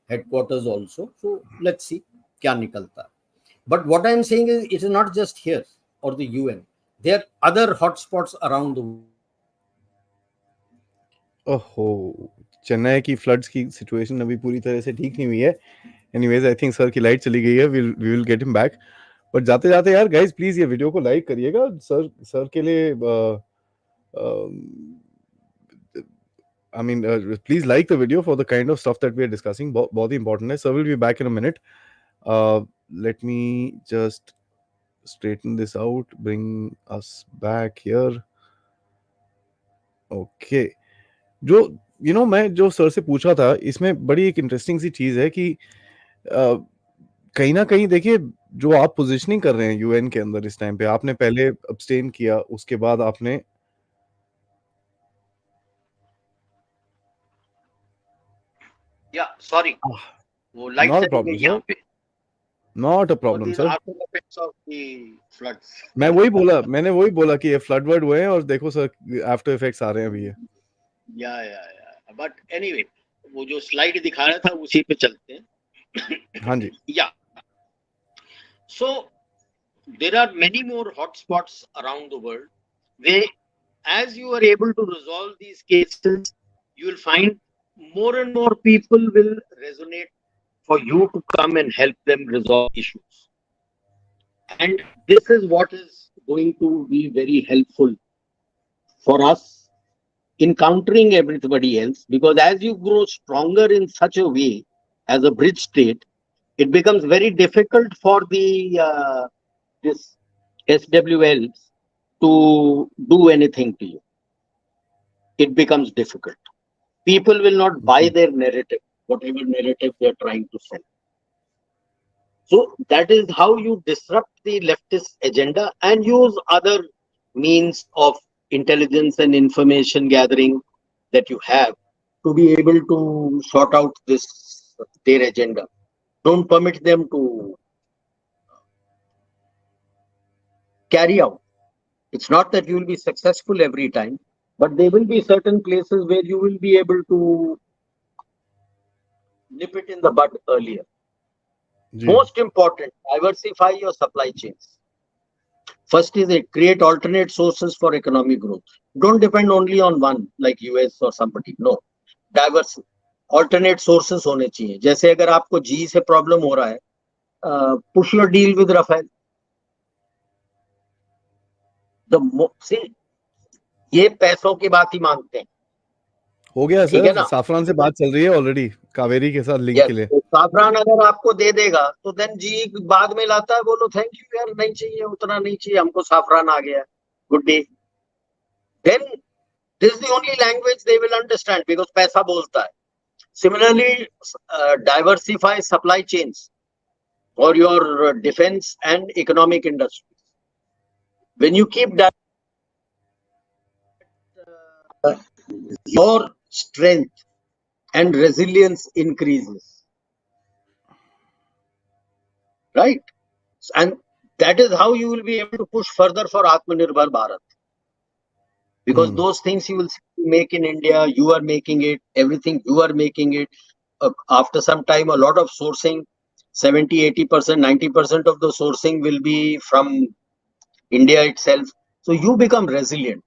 headquarters also. So let's see क्या निकलता है. But what I am saying is, it is not just here or the UN. There are other hotspots around the world. ओहो, चेन्नई की floods की situation अभी पूरी तरह से ठीक नहीं हुई है। एनीवेज, आई थिंक सर की लाइट चली गई है, we will get him back. But जाते जाते यार गाइस, प्लीज ये वीडियो को लाइक करिएगा सर के लिए। I mean, please like the video for the kind of stuff that we are discussing. बहुत ही important है. Sir will be back in a minute. Let me just straighten this out, bring us back here. Okay. जो मैं जो sir से पूछा था, इसमें बड़ी एक इंटरेस्टिंग सी चीज है कि कहीं ना कहीं देखिए, जो आप पोजीशनिंग कर रहे हैं यूएन के अंदर इस टाइम पे, आपने पहले अब्सटेन किया, उसके बाद आपने सॉरी, वो लाइट नॉट अ चली प्रॉब्लम गई यहाँ पे। Not a problem sir. मैं मैंने वही बोला कि ये फ्लड वर्ड हुए हैं, और देखो सर आफ्टर इफेक्ट्स आ रहे हैं अभी ये। या बट एनीवे, वो जो स्लाइड दिखा रहा था उसी पे चलते हैं। हाँ जी। Yeah so there are many more hotspots around the world where as you are able to resolve these cases, you will find more and more people will resonate for you to come and help them resolve issues. And this is what is going to be very helpful for us in countering everybody else, because as you grow stronger in such a way as a bridge state, it becomes very difficult for the this SWLs to do anything to you. It becomes difficult. People will not buy their narrative, whatever narrative they are trying to sell. So that is how you disrupt the leftist agenda and use other means of intelligence and information gathering that you have to be able to sort out their agenda. Don't permit them to carry out. It's not that you will be successful every time, but there will be certain places where you will be able to nip it in the bud earlier. Most important, diversify your supply chains. First is create alternate sources for economic growth. Don't depend only on one like US or somebody. No, diverse alternate sources होने चाहिए. जैसे अगर आपको G से problem हो रहा है, push your deal with Rafael. See, ये पैसों की बात ही मांगते हैं. हो गया सर, साफरान से बात चल रही है ऑलरेडी कावेरी के साथ लिंक के लिए. तो साफरान अगर आपको दे देगा तो देन जी बाद में लाता है, बोलो थैंक यू यार, नहीं चाहिए, उतना नहीं चाहिए हमको, साफरान आ गया, good day. Then this is the only language they will understand, because पैसा बोलता है. सिमिलरली डाइवर्सिफाई सप्लाई चेन्स और your defence and economic industries. When you keep your strength and resilience increases, right? And that is how you will be able to push further for Atmanirbhar Bharat, because those things you will make in India, you are making it, everything you are making it. After some time, a lot of sourcing, 70-80%, 90% of the sourcing will be from India itself. So you become resilient.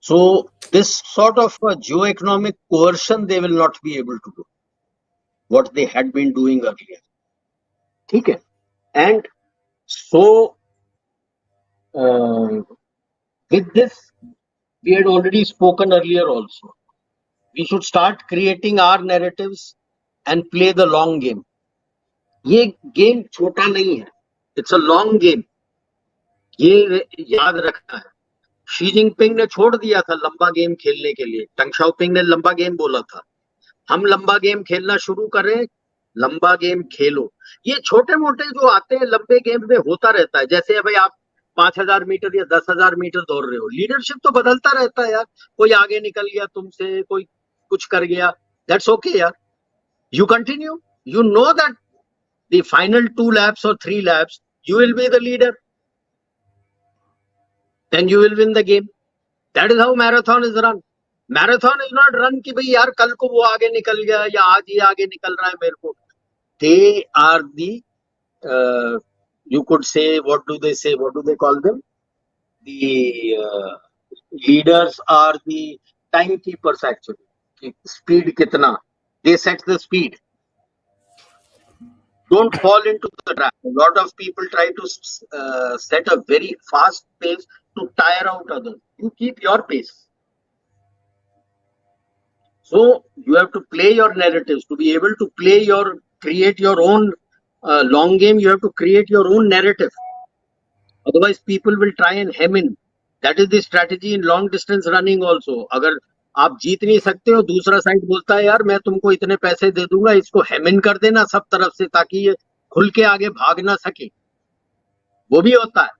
So this sort of geo-economic coercion they will not be able to do what they had been doing earlier. Okay. And so with this, we had already spoken earlier also. We should start creating our narratives and play the long game. ये game छोटा नहीं है, it's a long game. ये याद रखना है. Xi Jinping ने छोड़ दिया था लंबा गेम खेलने के लिए. टंग शाओपिंग ने लंबा गेम बोला था. हम लंबा गेम खेलना शुरू करें, लंबा गेम खेलो. ये छोटे मोटे जो आते हैं लंबे गेम में होता रहता है. जैसे भाई आप 5000 मीटर या 10,000 मीटर दौड़ रहे हो, लीडरशिप तो बदलता रहता है यार. कोई आगे निकल गया तुमसे, कोई कुछ कर गया, दैट्स ओके यार. You continue, you know that the final 2 laps or 3 laps you will be the leader, then you will win the game. That is how marathon is run. Marathon is not run कि भाई यार कल को वो आगे निकल गया या आज ये आगे निकल रहा है मेरे को. They are the you could say, what do they call them? The leaders are the timekeepers actually. Speed kitna, they set the speed. Don't fall into the trap. A lot of people try to set a very fast pace to tire out others. You keep your pace. So you have to play your narratives. To be able to create your own long game, you have to create your own narrative. Otherwise, people will try and hem in. That is the strategy in long distance running also. अगर आप जीत नहीं सकते हो, दूसरा side बोलता है यार मैं तुमको इतने पैसे दे दूंगा, इसको हेमिन कर देना सब तरफ से ताकि ये खुल के आगे भाग ना सके, वो भी होता है.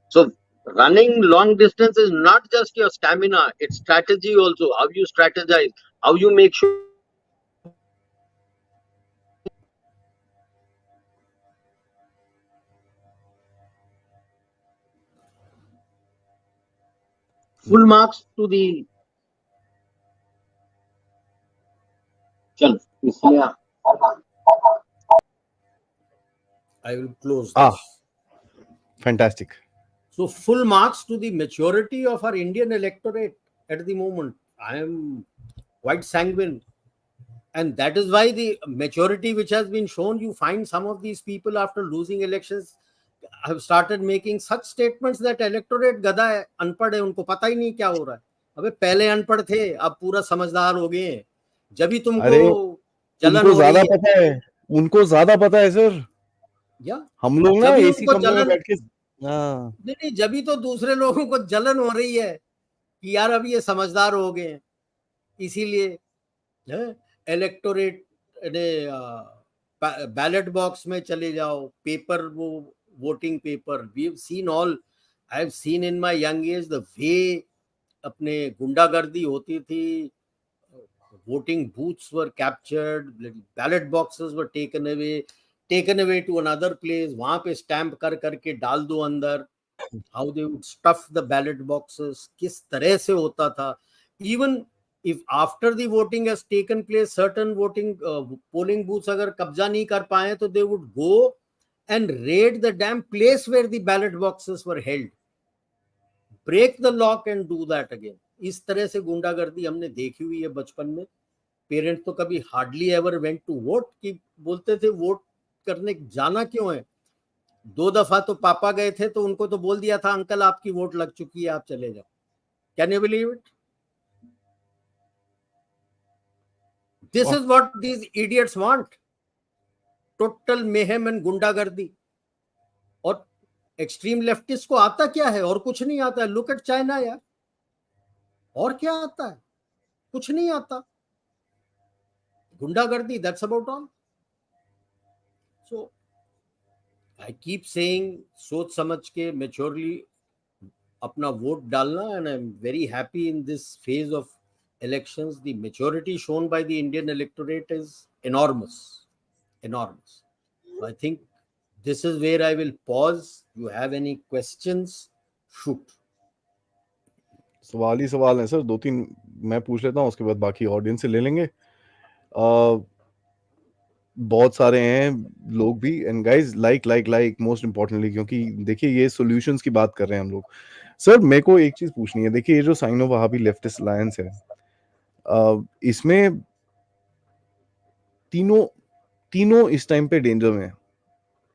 So running long distance is not just your stamina, it's strategy also. How you strategize, how you make sure full marks to the I will close this. Fantastic. So full marks to the maturity of our Indian electorate at the moment. I am quite sanguine. And that is why the maturity which has been shown, you find some of these people after losing elections have started making such statements that electorate गधा है, अनपढ़ है, उनको पता ही नहीं क्या हो रहा है। अबे पहले अनपढ़ थे, अब पूरा समझदार हो गए हैं। जब भी तुमको अरे जलन उनको हो रही ज्यादा है, पता है, उनको ज्यादा पता है सर। या हम लोग ना जब भी एसी उनको कमरे में जलन, बैठ के, हाँ नहीं, जब भी तो दूसरे लोगों को जलन हो रही है कि यार अब ये समझदार हो गए हैं, इसीलिए इलेक्टोरेट ने बैलेट बॉक्स में चले जाओ, पेपर, वो voting paper, we have seen all, I have seen in my young age the way अपने गुंडागर्दी होती थी, voting booths were captured, ballot boxes were taken away to another place, वहां पे स्टैंप कर करके डाल दो अंदर, how they would stuff the ballot boxes, किस तरह से होता था। even if after the voting has taken place, certain voting polling booths अगर कब्जा नहीं कर पाए तो they would go and raid the damn place where the ballot boxes were held, break the lock and do that again। इस तरह से गुंडागर्दी हमने देखी हुई है बचपन में। पेरेंट्स तो कभी hardly ever went to vote, कि बोलते थे वोट करने जाना क्यों है। 2 दफा तो पापा गए थे तो उनको तो बोल दिया था अंकल आपकी वोट लग चुकी है, आप चले जाओ। Can you believe it? This is what these idiots want, total mayhem and गुंडागर्दी। और एक्सट्रीम लेफ्टिस्ट को आता क्या है? और कुछ नहीं आता है। लुक एट चाइना यार, और क्या आता है? कुछ नहीं आता, गुंडागर्दी, that's about all. So I keep saying, सोच समझ के मैच्योरली अपना वोट डालना, and I am very happy in this phase of elections the maturity shown by the Indian electorate is enormous. So I think this is where I will pause. You have any questions? Shoot. सवाल ही सवाल है sir, 2-3 मैं पूछ लेता हूँ, उसके बाद बाकी ऑडियंस से ले लेंगे। बहुत सारे हैं लोग भी, and guys like most importantly, क्योंकि देखिए ये सॉल्यूशंस की बात कर रहे हैं हम लोग। सर मेरे को एक चीज पूछनी है, देखिए ये जो साइनो-वहाबी लेफ्टिस्ट अलायंस है, इसमें तीनों इस टाइम पे डेंजर में है,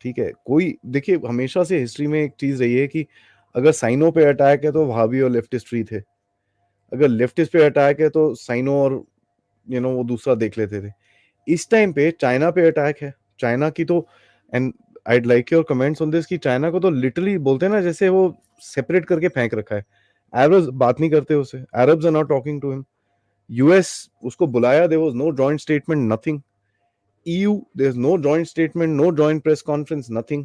ठीक है। कोई देखिए हमेशा से हिस्ट्री में एक चीज रही है कि अगर साइनो पे अटैक है तो वहाबी और लेफ्टिस्ट फ्री थे, अगर लेफ्टिस्ट पे अटैक है तो साइनो और वो दूसरा देख लेते थे। इस टाइम पे चाइना पे अटैक है, चाइना की तो, and I'd like your comments on this, कि चाइना को तो लिटरली बोलते हैं ना जैसे वो सेपरेट करके फेंक रखा है। अरब्स बात नहीं करते उससे, Arabs are not talking to him. US उसको बुलाया, there was no joint statement, nothing. EU, there's no joint statement, no joint press conference, nothing.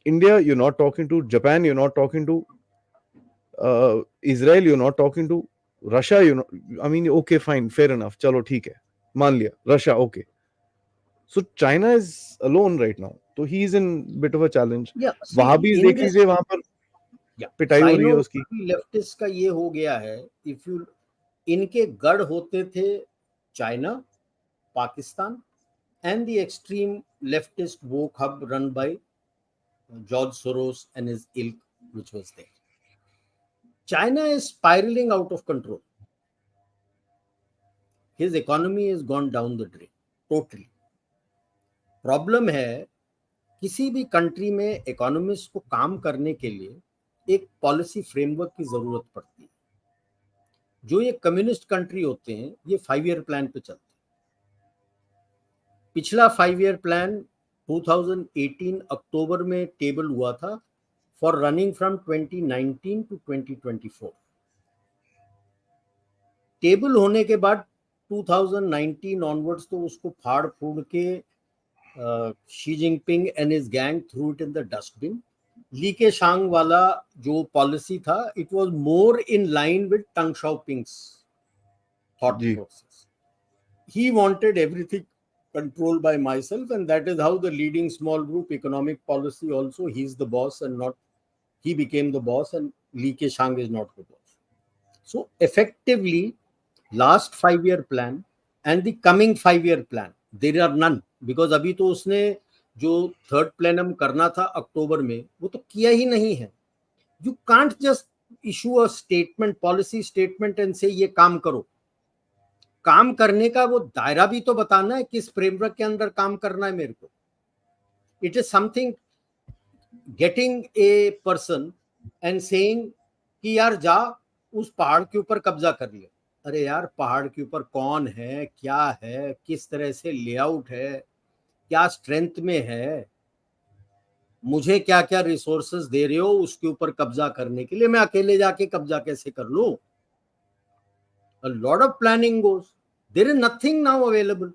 India, you're not talking to. Japan, you're not talking to. Israel, you're not talking to. Russia, I mean, okay, fine, fair enough. Chalo, theek hai. मान लिया, Russia, okay. So China is alone right now. So he's in bit of a challenge. Wahhabis देख लीजिए, वहां पर पिटाई हो रही है उसकी। लेफ्टिस्ट का ये हो गया है, इफ यू, इनके गढ़ होते थे China, Pakistan, and the extreme leftist woke hub run by George Soros and his ilk, which was there. China is spiraling out of control. His economy has gone down the drain totally. Problem है, किसी भी country में economist को काम करने के लिए एक पॉलिसी फ्रेमवर्क की जरूरत पड़ती है। जो ये कम्युनिस्ट कंट्री होते हैं, ये 5 ईयर प्लान पे चलते हैं। पिछला 5 ईयर प्लान 2018 अक्टूबर में टेबल हुआ था for running from 2019 to 2024। Table होने के बाद 2019 ऑनवर्ड्स तो उसको फाड़ फूड़ के Xi Jinping and his gang threw it in the dustbin. Li Keqiang वाला जो पॉलिसी था, it was more in line with Deng Xiaoping's thought process. He wanted everything controlled by myself, and that is how the leading small group economic policy also, he's the boss and not, he became the boss and Li Keqiang is not the boss. So effectively last 5 year plan and the coming 5 year plan, there are none, because अभी तो उसने जो third plenum करना था अक्टूबर में, वो तो किया ही नहीं है। You can't just issue a statement, policy statement and say ये काम करो। काम करने का वो दायरा भी तो बताना है, किस फ्रेमवर्क के अंदर काम करना है मेरे को। It is something, getting a person and saying कि यार जा उस पहाड़ के ऊपर कब्जा कर ले। अरे यार, पहाड़ के ऊपर कौन है, क्या है, किस तरह से लेआउट है, क्या स्ट्रेंथ में है, मुझे क्या क्या रिसोर्सेज दे रहे हो उसके ऊपर कब्जा करने के लिए, मैं अकेले जाके कब्जा कैसे कर लूं? A lot of planning goes. There is nothing now available.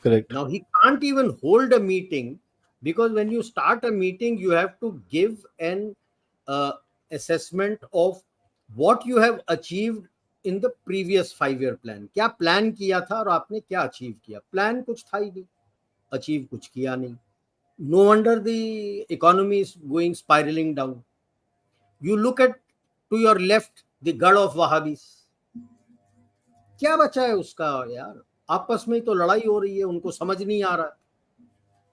Correct. Now he can't even hold a meeting, because when you start a meeting, you have to give an assessment of what you have achieved in the previous 5-year plan. क्या plan किया था और आपने क्या achieve किया? Plan कुछ था ही नहीं, अचीव कुछ किया नहीं. No wonder the economy is going spiraling down. You look at to your left the gad of Wahhabis. क्या बचा है उसका यार? आपस में तो लड़ाई हो रही है, उनको समझ नहीं आ रहा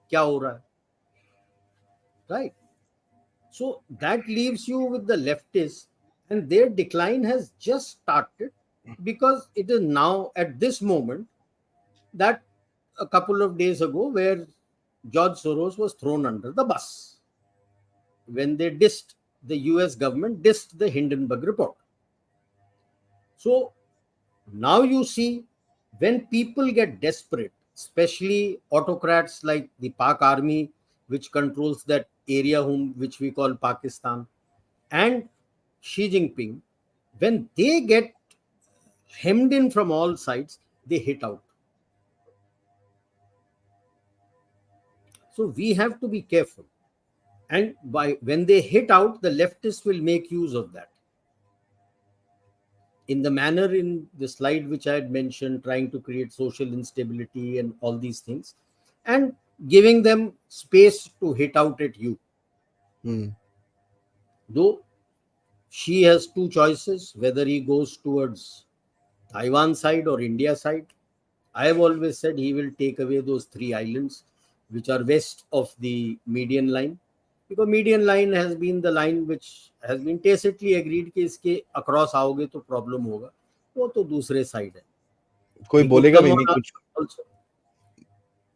क्या हो रहा है, right? So that leaves you with the leftists, and their decline has just started, because it is now at this moment that a couple of days ago where George Soros was thrown under the bus when they dissed, the US government dissed the Hindenburg report. So now you see, when people get desperate, especially autocrats like the Pak army, which controls that area which we call Pakistan, and Xi Jinping, when they get hemmed in from all sides, they hit out. So we have to be careful. And when they hit out, the leftists will make use of that. In the manner in the slide which I had mentioned, trying to create social instability and all these things, and giving them space to hit out at you. Though Xi has two choices, whether he goes towards Taiwan side or India side. I have always said he will take away those 3 islands which are west of the median line, because median line has been the line which has been tacitly agreed कि इसके across आओगे तो problem होगा, वो तो दूसरे side है. कोई बोलेगा भी नहीं कुछ. Also,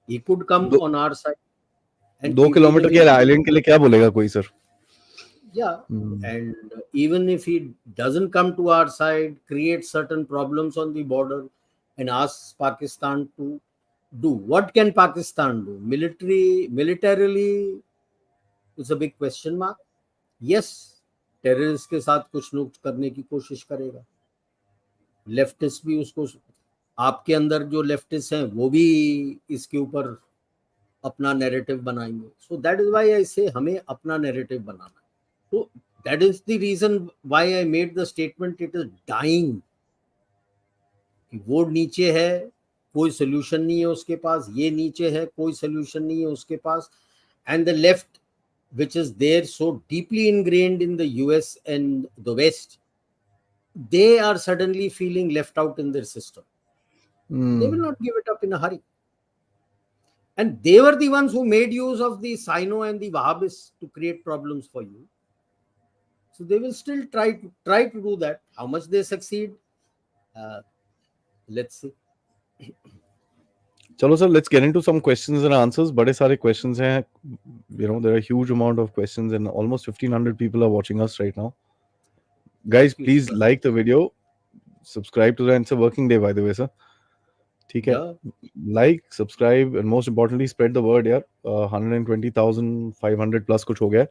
he could come on our side. 2 kilometre के आइलैंड के लिए क्या बोलेगा कोई sir? Yeah, and even if he doesn't come to our side, create certain problems on the border and asks Pakistan to do. What can Pakistan do? Militarily, it's a big question mark. Yes, terrorists के साथ कुछ न कुछ करने की कोशिश करेगा. Leftist भी उसको, आपके अंदर जो लेफ्टिस्ट हैं वो भी इसके ऊपर अपना नैरेटिव बनाएंगे. सो दैट इज व्हाई आई से हमें अपना narrative banana. So that is the reason why I made the statement, it is dying. वो नीचे है, कोई solution नहीं है उसके पास, ये नीचे है, कोई solution नहीं है उसके पास, and the left, which is there so deeply ingrained in the US and the West, they are suddenly feeling left out in their system. They will not give it up in a hurry. And they were the ones who made use of the Sino and the Wahhabis to create problems for you. So they will still try to do that. How much they succeed, let's see. Chalo sir, let's get into some questions and answers. बड़े सारे questions हैं. There are a huge amount of questions and almost 1,500 people are watching us right now. Guys, please like the video, subscribe to the, and it's a working day by the way, sir. ठीक है. Like, subscribe, and most importantly, spread the word यार. 120,500 plus कुछ हो गया.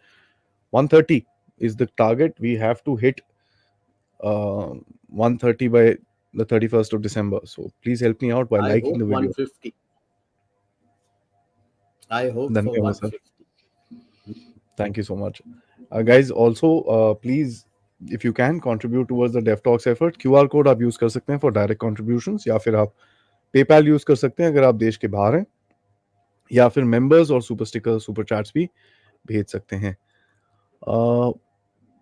130 is the target. We have to hit 130 by the 31st of December. So please help me out by liking the video. 150. I hope for 150. Thank you so much. Guys, also please, if you can, contribute towards the Dev Talks effort. QR code आप use कर सकते हैं for direct contributions, या फिर आप PayPal use कर सकते हैं अगर आप देश के बाहर हैं, या फिर members और super sticker, super chats भी भेज सकते हैं.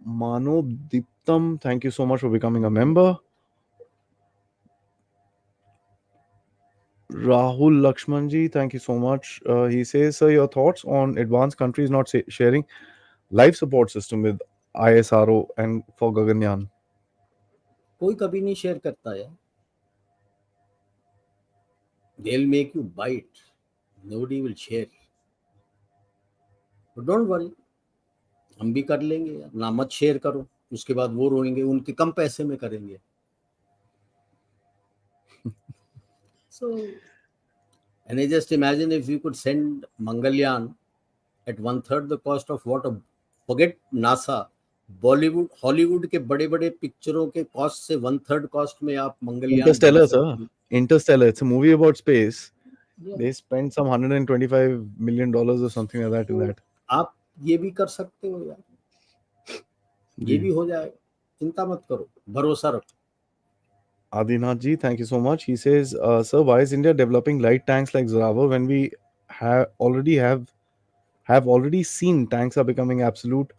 Mano Diptam, thank you so much for becoming a member. Rahul Lakshmanji, thank you so much. He says, sir, your thoughts on advanced countries not sharing life support system with ISRO and for Gaganyaan? कोई कभी नहीं share करता है. They'll make you buy it. Nobody will share. Don't worry, हम भी कर लेंगे यार, ना मत शेयर करो, उसके बाद वो रोएंगे, उनके कम पैसे में करेंगे। So, and I just imagine if you could send Mangalyaan at 1/3 the cost of what a, forget NASA, Bollywood Hollywood के बड़े बड़े पिक्चरों के कॉस्ट से 1/3 कॉस्ट में आप मंगलयान भेज Interstellar, सकते sir. हो। Interstellar. It's a movie about space. Yeah. They spent some $125 million or something like that in that. आप ये भी कर सकते हो यार, ये भी हो जाएगा, चिंता मत करो, भरोसा रखो। Adinath ji, thank you so much. He says, sir, why is India developing light tanks like Zoravar when we have already seen tanks are becoming absolute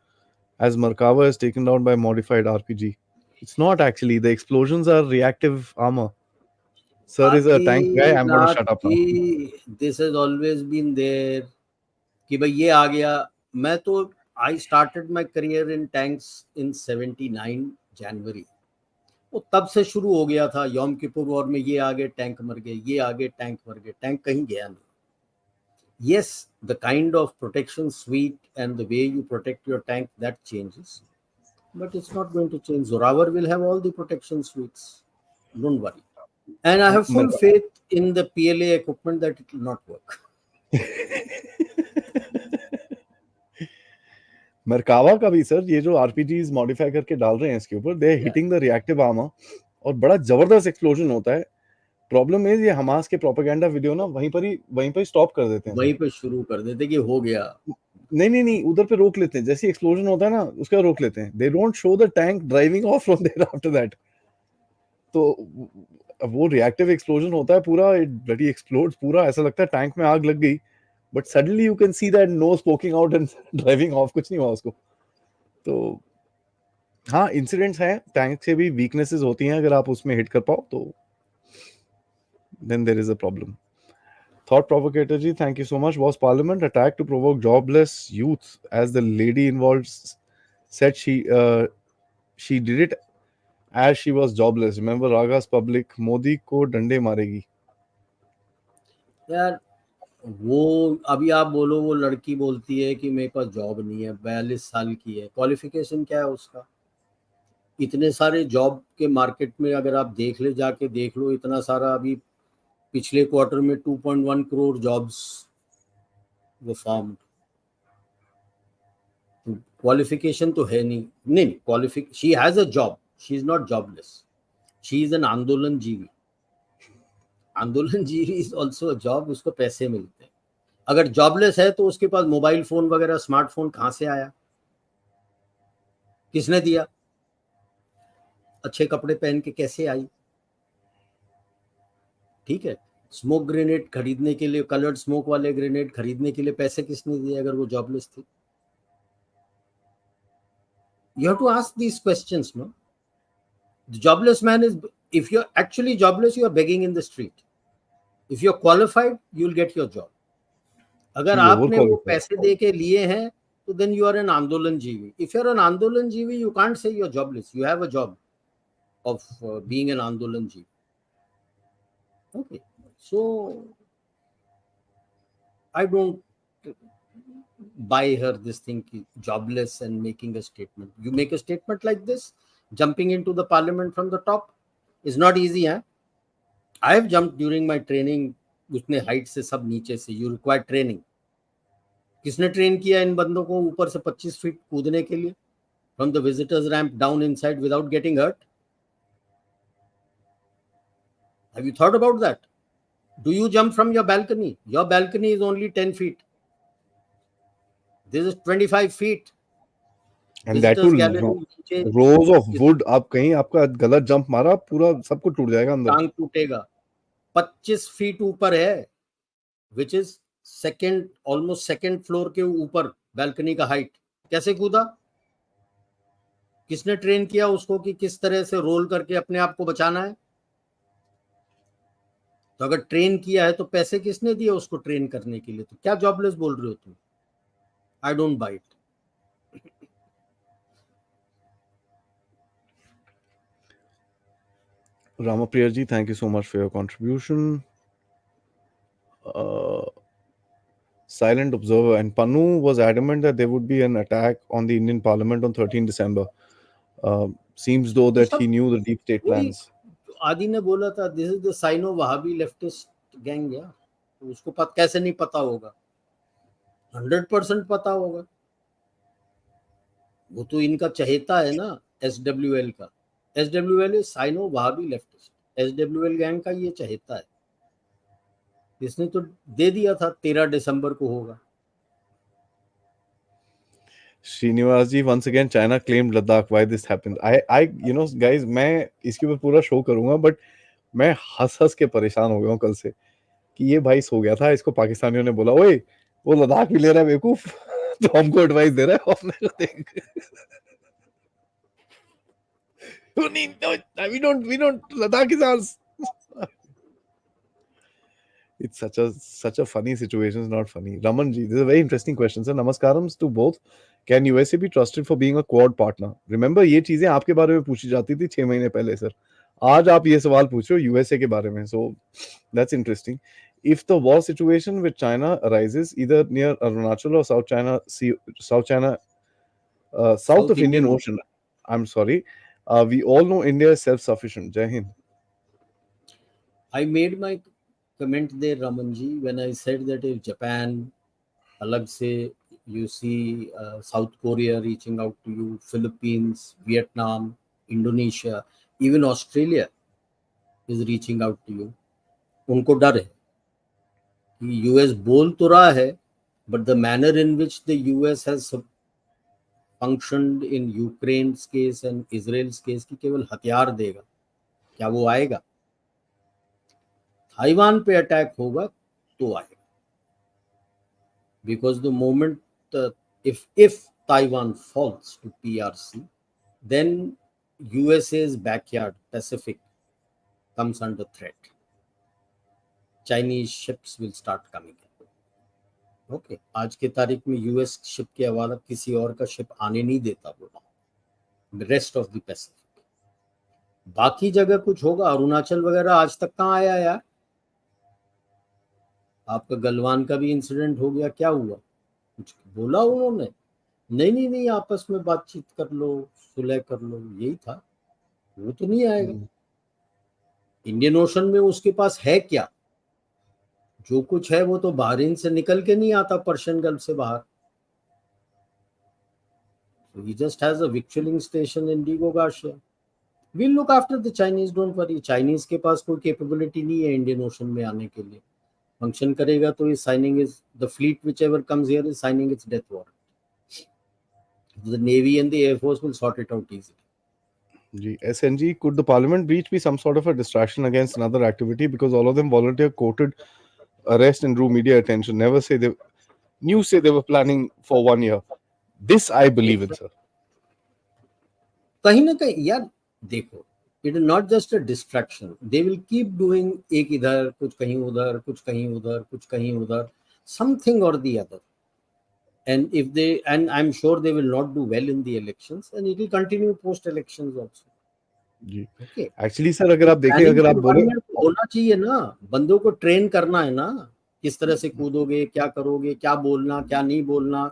as Markava is taken down by modified RPG? It's not actually. The explosions are reactive armor. Sir is a tank guy. I'm going to shut up now. This has always been there कि भाई ये आ गया। मैं तो I started my career in tanks इन 79 जनवरी, वो तब से शुरू हो गया था। यौम किपुर वॉर में ये आ गए टैंक मर गए, ये आ गए टैंक मर गए, टैंक कहीं गया नहीं। Yes, the kind of protection suite and the way you protect your tank, that changes, but it's not going to change. Zoravar will have all the protection suites, don't worry. And I have full faith in the PLA equipment that it will not work. Merkava का भी sir, ये जो RPGs modify करके डाल रहे हैं इसके ऊपर, दे हिटिंग द रिएक्टिव आर्मर और बड़ा जबरदस्त एक्सप्लोजन होता है। प्रॉब्लम है ये हमास के प्रोपेगेंडा वीडियो ना वहीं पर ही स्टॉप कर देते हैं, वहीं पे शुरू कर देते कि हो गया। नहीं उधर पे रोक लेते हैं, जैसे एक्सप्लोजन होता है ना उसका रोक लेते हैं। They don't show the tank driving off from there after that. तो वो रिएक्टिव एक्सप्लोजन होता है पूरा, इट ब्लडी एक्सप्लोड्स पूरा, ऐसा लगता है टैंक में आग लग गई, but suddenly you can see that no spoking out and driving off, कुछ नहीं हुआ उसको। तो हाँ, इंसिडेंट्स हैं, टैंक से भी वीकनेसेस होती हैं, अगर आप उसमें हिट कर पाओ तो then there is a problem. Thought provocator ji, thank you so much. Was Parliament attacked to provoke jobless youth, as the lady involved said she did it as she was jobless? Remember Raga's public, Modi को डंडे मारेगी। यार वो अभी आप बोलो, वो लड़की बोलती है कि मेरे पास जॉब नहीं है, 42 साल की है, क्वालिफिकेशन क्या है उसका? इतने सारे जॉब के मार्केट में अगर आप देख ले, जाके देख लो, इतना सारा अभी पिछले क्वार्टर में 2.1 करोड़ जॉब्स वो फॉर्म। क्वालिफिकेशन तो है नहीं क्वालिफिक, she has a job, she is not jobless, she is an आंदोलन जीवी। आंदोलन जीवी इज ऑल्सो अ जॉब, उसको पैसे मिलते हैं। अगर जॉबलेस है तो उसके पास मोबाइल फोन वगैरह स्मार्टफोन कहाँ से आया, किसने दिया? अच्छे कपड़े पहन के कैसे आई? ठीक है, स्मोक ग्रेनेड खरीदने के लिए, कलर्ड स्मोक वाले ग्रेनेड खरीदने के लिए पैसे किसने दिए अगर वो जॉबलेस थी? You have to ask these questions, no? The jobless man is, if you're actually jobless, you are begging in the street. If you're qualified, you'll get your job. अगर आपने वो पैसे दे के लिए हैं तो then you are an आंदोलन जीवी. If you're an आंदोलन जीवी, you can't say you're jobless. You have a job of being an आंदोलन जीवी. Okay, so I don't buy her this thing, jobless and making a statement. You make a statement like this, jumping into the parliament from the top is not easy. Huh? I have jumped during my training, उसने height से सब नीचे से, you require training. किसने train किया इन बंदों को ऊपर से 25 फीट कूदने के लिए, from the visitors ramp down inside without getting hurt? Have you thought about that? Do you jump from your balcony? Your balcony is only 10 feet. This is 25 feet. And that too, rows of wood. आप कहीं आपका गलत jump मारा, पूरा सब कुछ टूट जाएगा अंदर, टांग टूटेगा। 25 फीट ऊपर है, which is second, almost second floor के ऊपर बालकनी का हाइट। कैसे कूदा? किसने ट्रेन किया उसको कि किस तरह से रोल करके अपने आप को बचाना है? तो अगर ट्रेन किया है तो पैसे किसने दिए उसको ट्रेन करने के लिए? तो क्या जॉबलेस बोल रहे हो तुम? I don't buy it. Ramapriya ji, thank you so much for your contribution. silent observer, and Panu was adamant that there would be an attack on the Indian Parliament on 13 December. Seems though that he knew the deep state plans. आदि ने बोला था this is the Sino-Wahabi-Leftist gang यार, तो उसको कैसे नहीं पता होगा? 100% पता होगा। वो तो इनका चहेता है ना, SWL का। SWL is Sino-Wahabi-Leftist, SWL gang का ये चहेता है। इसने तो दे दिया था 13 दिसंबर को होगा। Srinivas ji, once again, China claimed Ladakh. Why this happened? You know, guys, मैं इसके ऊपर पूरा शो करूंगा, बट मैं हंस के परेशान हो गया हूँ कल से कि ये भाई सो गया था, इसको पाकिस्तानियों ने बोला, ओए वो लद्दाख भी ले रहा है बेवकूफ, तो हमको एडवाइस दे रहा है, अपने को देख। we don't, Ladakh is ours. It's such a funny situation. It's not funny. Raman ji, this is a very interesting question, sir. Namaskarams to both. Can USA be trusted for being a quad partner? Remember, ये चीजें आपके बारे में पूछी जाती थी 6 महीने पहले, सर। आज आप ये सवाल पूछ रहे हो यूएसए के बारे में. So that's interesting. If the war situation with China arises either near Arunachal or South of Indian Ocean, I'm sorry, we all know India is self-sufficient. Jai Hind. I made my comment there, Ramanji, when I said that if Japan, alag se, you see South Korea reaching out to you, Philippines, Vietnam, Indonesia, even Australia is reaching out to you. उनको डर है कि US बोल तो रहा है, but the manner in which the US has functioned in Ukraine's case and Israel's case कि केवल हथियार देगा, क्या वो आएगा? ताइवान पे अटैक होगा तो आएगा, because the moment if Taiwan falls to PRC, then USA's backyard Pacific comes under threat. Chinese ships will start coming in. Okay, आज के तारीख में यूएस शिप के अलावा किसी और का शिप आने नहीं देता वो, रेस्ट ऑफ द पैसिफिक। बाकी जगह कुछ होगा, अरुणाचल वगैरह आज तक कहाँ आया यार? आपका गलवान का भी इंसिडेंट हो गया, क्या हुआ? कुछ बोला उन्होंने? नहीं, आपस में बातचीत कर लो, सुलह कर लो, यही था। वो तो नहीं आएगा। इंडियन ओशन में उसके पास है क्या? जो कुछ है वो तो बहरीन से निकल के नहीं आता, पर्शियन गल्फ से बाहर। So he just has a victualling station in Digo Garcia. We'll look after the Chinese, don't worry. Chinese के पास कोई capability नहीं है इंडियन ओशन में आने के लिए। फंक्शन करेगा तो is signing is the fleet whichever comes here is signing its death warrant. The Navy and the Air Force will sort it out easily. SNG, could the parliament breach be some sort of a distraction against another activity, because all of them volunteer quoted arrest and drew media attention? News say they were planning for 1 year. This I believe in, sir. कहीं ना कहीं यार देखो, it is not just a distraction. They will keep doing एक इधर, कुछ कहीं उधर, कुछ कहीं उधर, कुछ कहीं उधर, something or the other. And if they, and I'm sure they will not do well in the elections, and it will continue post elections also. Ji Okay. Actually sir, अगर आप देखें, अगर आप बोले होना चाहिए ना, बंदों को ट्रेन करना है ना, किस तरह से कूदोगे, क्या करोगे, क्या बोलना, क्या नहीं बोलना।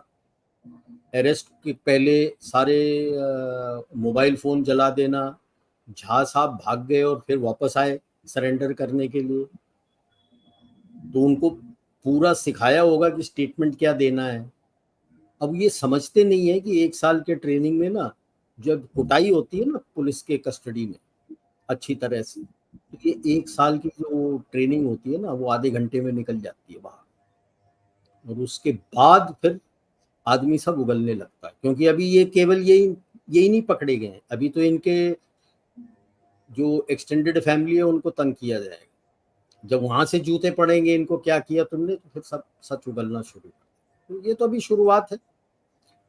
अरेस्ट के पहले सारे मोबाइल फोन जला देना, झा साहब भाग गए और फिर वापस आए सरेंडर करने के लिए, तो उनको पूरा सिखाया होगा कि स्टेटमेंट क्या देना है। अब ये समझते नहीं है कि 1 साल के ट्रेनिंग में ना, जब कुटाई होती है ना पुलिस के कस्टडी में अच्छी तरह से, तो ये 1 साल की जो ट्रेनिंग होती है ना, वो आधे घंटे में निकल जाती है बाहर, और उसके बाद फिर आदमी सब उगलने लगता है। क्योंकि अभी ये केवल यही नहीं पकड़े गए हैं, अभी तो इनके जो एक्सटेंडेड फैमिली है उनको तंग किया जाएगा। जब वहां से जूते पड़ेंगे इनको, क्या किया तुमने, तो फिर सब सच उगलना शुरू। तो ये तो अभी शुरुआत है,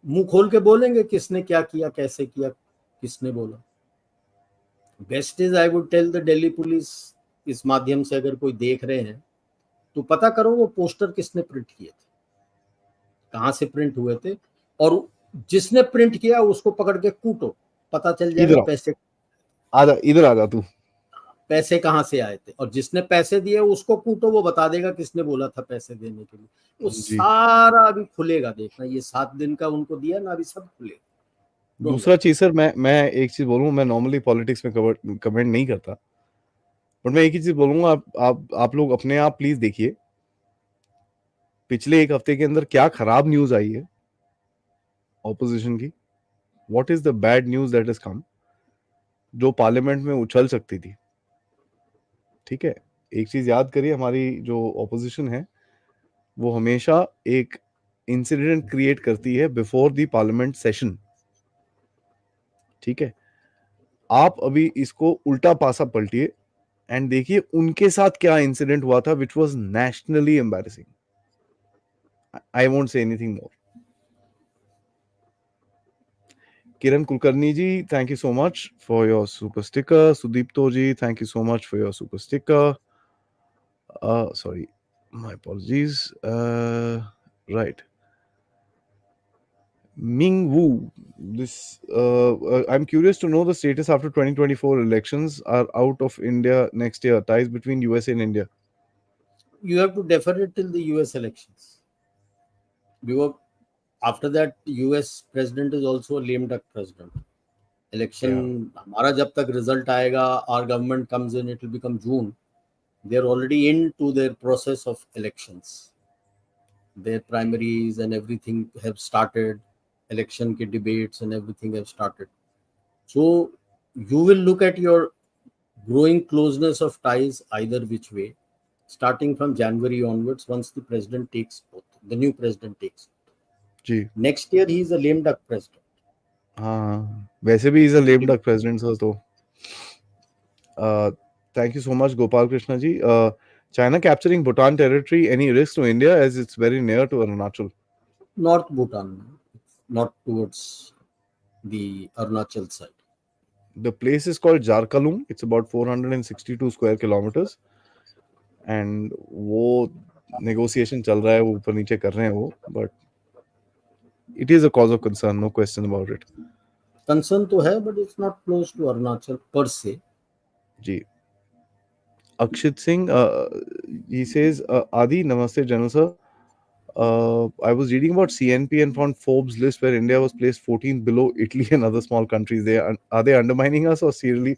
मुंह खोल के बोलेंगे किसने क्या किया, कैसे किया, किसने बोला। Best is I would tell the Delhi police, इस माध्यम से अगर कोई देख रहे हैं तो पता करो वो पोस्टर किसने प्रिंट किए थे, कहाँ से प्रिंट हुए थे, और जिसने प्रिंट किया उसको पकड़ के कूटो, पता चल जाएगा पैसे। इधर आ जा तू। पैसे कहाँ से आए थे, और जिसने पैसे दिए उसको कूटो, वो बता देगा किसने बोला था पैसे देने के लिए। वो जी। सारा अभी खुलेगा, देखना, ये 7 दिन का उनको दिया ना, अभी सब खुलेगा। दूसरा चीज सर, मैं एक चीज बोलूँ, मैं नॉर्मली पॉलिटिक्स में कमेंट नहीं करता, बट मैं एक ही चीज बोलूंगा, आप लोग अपने आप प्लीज देखिए पिछले एक हफ्ते के अंदर क्या खराब न्यूज आई है ऑपोजिशन की। What is the bad news that is come, जो पार्लियामेंट में उछल सकती थी। ठीक है, एक चीज याद करिए, हमारी जो ऑपोजिशन है वो हमेशा एक इंसिडेंट क्रिएट करती है बिफोर द पार्लियामेंट सेशन। ठीक है, आप अभी इसको उल्टा पासा पलटिए एंड देखिए उनके साथ क्या इंसिडेंट हुआ था, which was nationally embarrassing. I won't say anything more. Kiran Kulkarni ji, thank you so much for your super sticker. Sudipto ji, thank you so much for your super sticker. Sorry, my apologies. Right. Ming Wu, I'm curious to know the status after 2024 elections are out of India next year. Ties between USA and India. You have to defer it till the US elections, because after that US president is also a lame duck president. Election हमारा जब तक result आएगा, our government comes in, it will become June. They are already into their process of elections. Their primaries and everything have started. Election ke debates and everything have started. So you will look at your growing closeness of ties either which way, starting from January onwards, once the president takes oath, the new president takes oath. Ji Next year he is a lame duck president. हाँ, वैसे भी is a lame duck president sir. तो thank you so much Gopal Krishna ji. China capturing Bhutan territory, any risk to India as it's very near to Arunachal? North Bhutan, not towards the Arunachal side. The place is called Jarkalung. It's about 462 square kilometers. And वो negotiation चल रहा है, वो ऊपर नीचे कर रहे हैं वो, but it is a cause of concern, no question about it. Concern तो है, but it's not close to Arunachal per se. Ji. Akshit Singh, he says, Adi, Namaste, General Sir. I was reading about CNP and found Forbes list where India was placed 14th below Italy and other small countries. Are they undermining us or seriously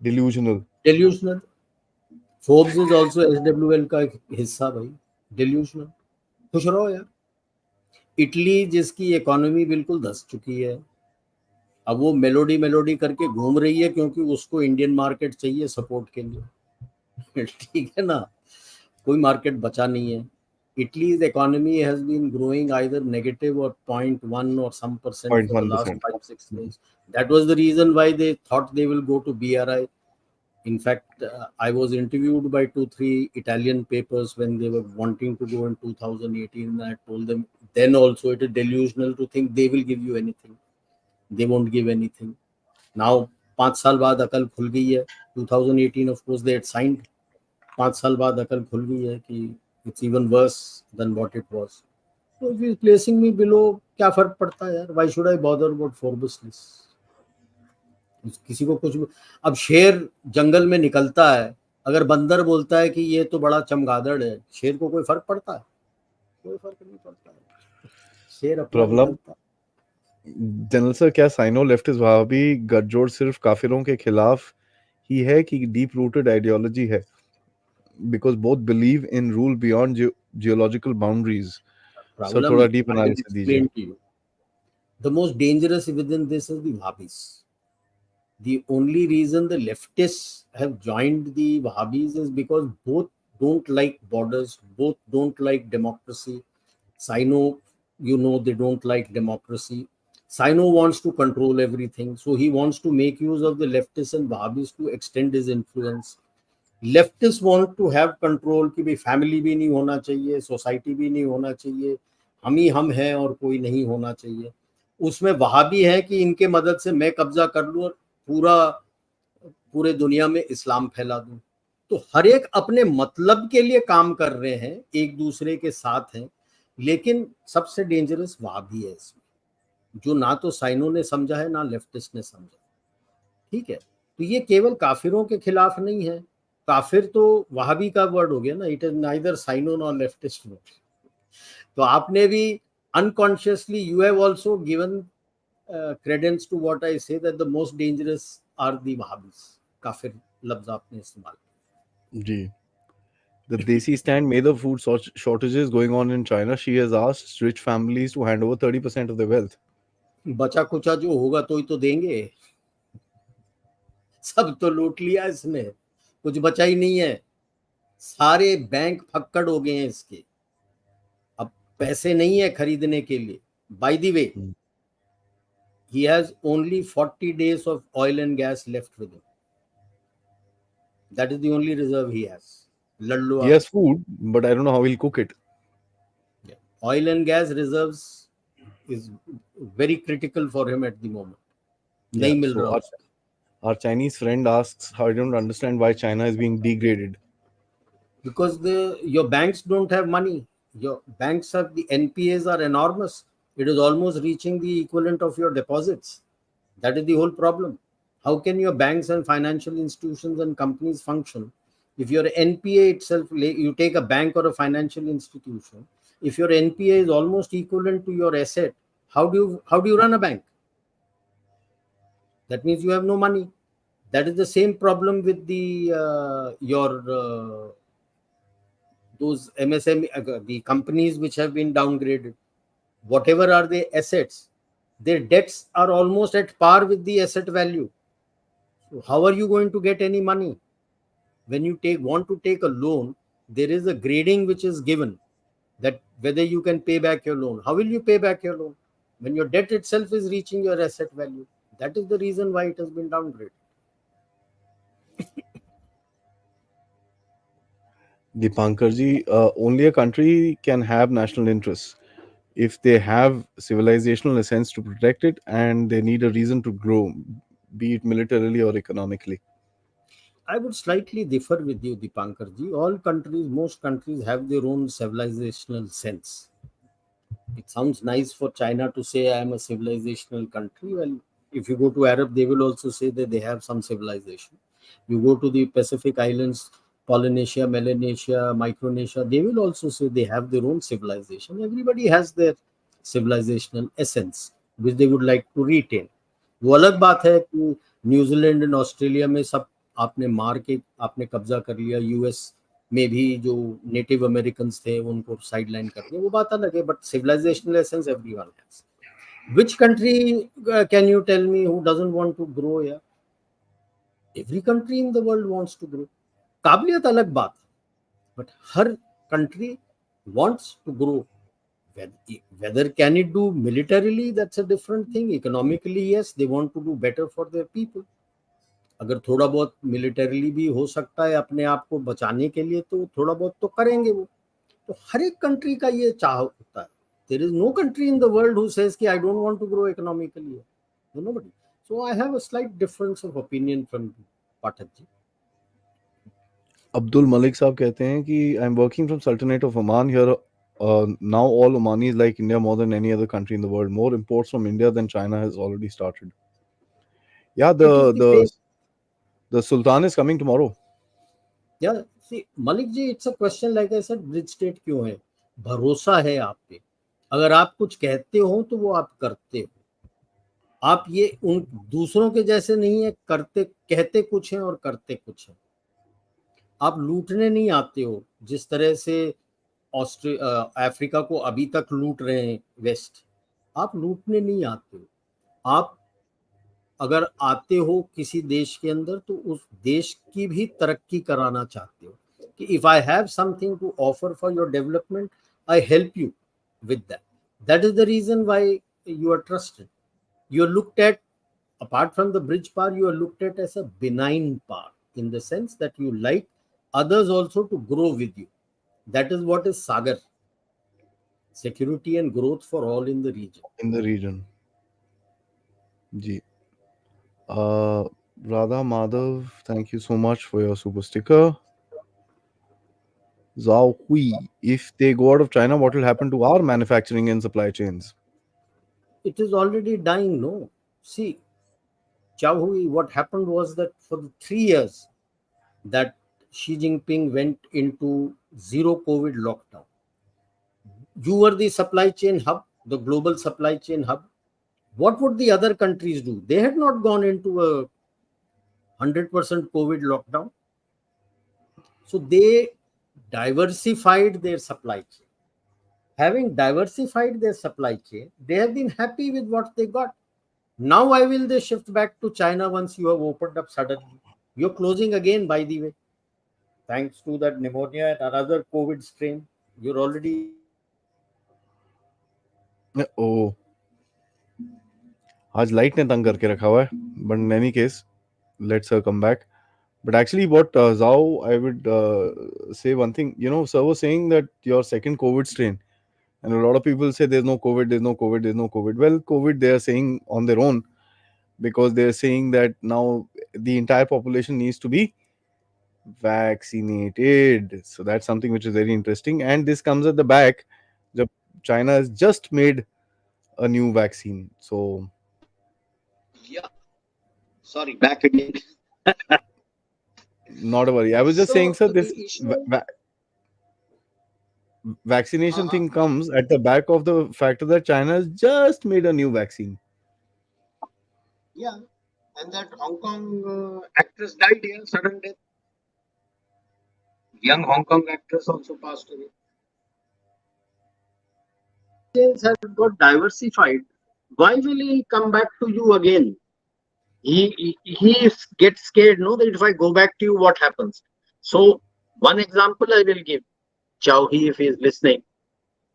delusional? Delusional. Forbes is also SWL का एक हिस्सा भाई। Delusional. खुश रहो यार। Italy जिसकी economy बिल्कुल धस चुकी है, अब वो मेलोडी करके घूम रही है क्योंकि उसको इंडियन मार्केट चाहिए सपोर्ट के लिए। ठीक है ना, कोई मार्केट बचा नहीं है। Italy's economy has been growing either negative or 0.1 or some percent for the last 5-6 years. That was the reason why they thought they will go to BRI. In fact, I was interviewed by 2-3 Italian papers when they were wanting to go in 2018, and I told them then also it is delusional to think they will give you anything. They won't give anything. Now 5 साल बाद अकल खुल गई है। 2018 of course they had signed. 5 साल बाद अकल खुल गई है कि it's even worse than what it was. So if he's placing me below, क्या फर्क पड़ता है यार? Why should I bother about Forbes list? किसी को कुछ, अब शेर जंगल में निकलता है, अगर बंदर बोलता है कि ये तो बड़ा चमगादड़ है, शेर को कोई फर्क पड़ता है? कोई फर्क नहीं पड़ता है, शेर अपना निकलता है। जनरल सर, क्या साइनो लेफ्टिस्ट वहाबी गठजोड़ सिर्फ काफिरों के खिलाफ ही है कि डीप रूटेड आइडियोलॉजी है? Because both believe in rule beyond geological boundaries. Sir, थोड़ा deep analysis दीजिए। The most dangerous within this is the Wahhabis. The only reason the leftists have joined the Wahhabis is because both don't like borders, both don't like democracy. Sino, they don't like democracy. Sino wants to control everything, so he wants to make use of the leftists and Wahhabis to extend his influence. Leftists want to have control कि भाई family भी नहीं होना चाहिए, society भी नहीं होना चाहिए, हम ही हम हैं और कोई नहीं होना चाहिए। उसमें वहाबी है कि इनके मदद से मैं कब्जा कर लूं और पूरे दुनिया में इस्लाम फैला दूं। तो हर एक अपने मतलब के लिए काम कर रहे हैं, एक दूसरे के साथ हैं, लेकिन सबसे डेंजरस वहाबी है इसमें, जो ना तो साइनो ने समझा है ना लेफ्टिस्ट ने समझा। ठीक है, तो ये केवल काफिरों के खिलाफ नहीं है. काफिर तो वहाबी का वर्ड हो गया ना. It is neither Sino nor leftist word. तो आपने भी unconsciously you have also given credence to what I say, that the most dangerous are the Wahhabis. काफिर लफ्ज आपने इस्तेमाल किया. जी. The desi stand may the food shortages going on in China. She has asked rich families to hand over 30% of their wealth. बचा कुचा जो होगा तो ही तो देंगे. सब तो लूट लिया इसने, कुछ बचा ही नहीं है. सारे बैंक फक्कड़ हो गए हैं इसके. अब पैसे नहीं है खरीदने के लिए. By the way, he has only 40 days of oil and gas left with him. That is the only reserve he has. Ladlo He has food, but I don't know how he'll cook it. Yeah. Oil and gas reserves is very critical for him at the moment. Nahi mil raha. Our Chinese friend asks, how I don't understand why China is being degraded. Because your banks don't have money. Your banks have, the NPAs are enormous. It is almost reaching the equivalent of your deposits. That is the whole problem. How can your banks and financial institutions and companies function if your NPA itself, you take a bank or a financial institution, if your NPA is almost equivalent to your asset, how do you run a bank? That means you have no money. That is the same problem with those MSME, the companies which have been downgraded. Whatever are their assets, their debts are almost at par with the asset value. So how are you going to get any money? When you want to take a loan, there is a grading which is given, that whether you can pay back your loan. How will you pay back your loan when your debt itself is reaching your asset value? That is the reason why it has been downgraded. Dipankarji, only a country can have national interests if they have civilizational essence to protect it, and they need a reason to grow, be it militarily or economically. I would slightly differ with you, Dipankarji. All countries, most countries have their own civilizational sense. It sounds nice for China to say I am a civilizational country. Well, if you go to Arab, they will also say that they have some civilization. You go to the Pacific Islands, Polynesia, Melanesia, Micronesia, they will also say they have their own civilization. Everybody has their civilizational essence, which they would like to retain. वो अलग बात है कि New Zealand and Australia में सब आपने मार के आपने कब्जा कर लिया. यूएस में भी जो नेटिव अमेरिकन थे उनको साइडलाइन कर दिया, वो बात अलग है. But civilisational essence everyone has. Which country can you tell me who doesn't want to grow? या every country in the world wants to grow. काबिलियत अलग बात, बट हर country wants to grow. Whether can it do militarily, that's a different thing. Economically, yes, they want to do better for their people. अगर थोड़ा बहुत militarily भी हो सकता है अपने आप को बचाने के लिए, तो थोड़ा बहुत तो करेंगे वो. तो हर एक कंट्री का ये चाह होता है. There is no country in the world who says कि I don't want to grow economically. Nobody. So I have a slight difference of opinion from Pathak ji. Abdul Malik साहब कहते हैं कि I'm working from Sultanate of Oman here. Now all Omanis like India more than any other country in the world. More imports from India than China has already started. Yeah, the Sultan is coming tomorrow. Yeah, see, Malik ji, it's a question, like I said, bridge state क्यों है? भरोसा है आप पे. अगर आप कुछ कहते हो तो वो आप करते हो. आप ये उन दूसरों के जैसे नहीं है, कहते कुछ हैं और करते कुछ हैं. आप लूटने नहीं आते हो जिस तरह से अफ्रीका को अभी तक लूट रहे हैं वेस्ट. आप लूटने नहीं आते हो. आप अगर आते हो किसी देश के अंदर तो उस देश की भी तरक्की कराना चाहते हो कि if I have something to offer for your development, I help you with that. That is the reason why you are trusted. You are looked at, apart from the bridge power, you are looked at as a benign power, in the sense that you like others also to grow with you. That is what is Sagar. Security and growth for all in the region. Ji. Radha Madhav, thank you so much for your super sticker. Zhao Hui, if they go out of China, what will happen to our manufacturing and supply chains? It is already dying, no? See, Chow Hui, what happened was that for the 3 years that Xi Jinping went into zero COVID lockdown, you were the supply chain hub, the global supply chain hub. What would the other countries do? They had not gone into a 100% COVID lockdown. So they diversified their supply chain. Having diversified their supply chain, they have been happy with what they got. Now, why will they shift back to China once you have opened up suddenly? You're closing again, by the way. Thanks to that pneumonia and another COVID strain, you're already. Oh, आज light ने तंग करके रखा हुआ है. But in any case, let's come back. But actually, what Zhao, I would say one thing. You know, sir was saying that your second COVID strain, and a lot of people say there's no COVID, there's no COVID, there's no COVID. Well, COVID they are saying on their own, because they're saying that now the entire population needs to be vaccinated. So that's something which is very interesting. And this comes at the back. China has just made a new vaccine. So Yeah. Sorry, back again. not a worry. I was just So saying, sir, the this issue. vaccination thing comes at the back of the factor that China has just made a new vaccine. Yeah, and that Hong Kong actress died here, sudden death. Young Hong Kong actress also passed away. Things have got diversified. Why will he come back to you again? He gets scared, no, that if I go back to you, what happens? So one example I will give, Chow He, if he is listening,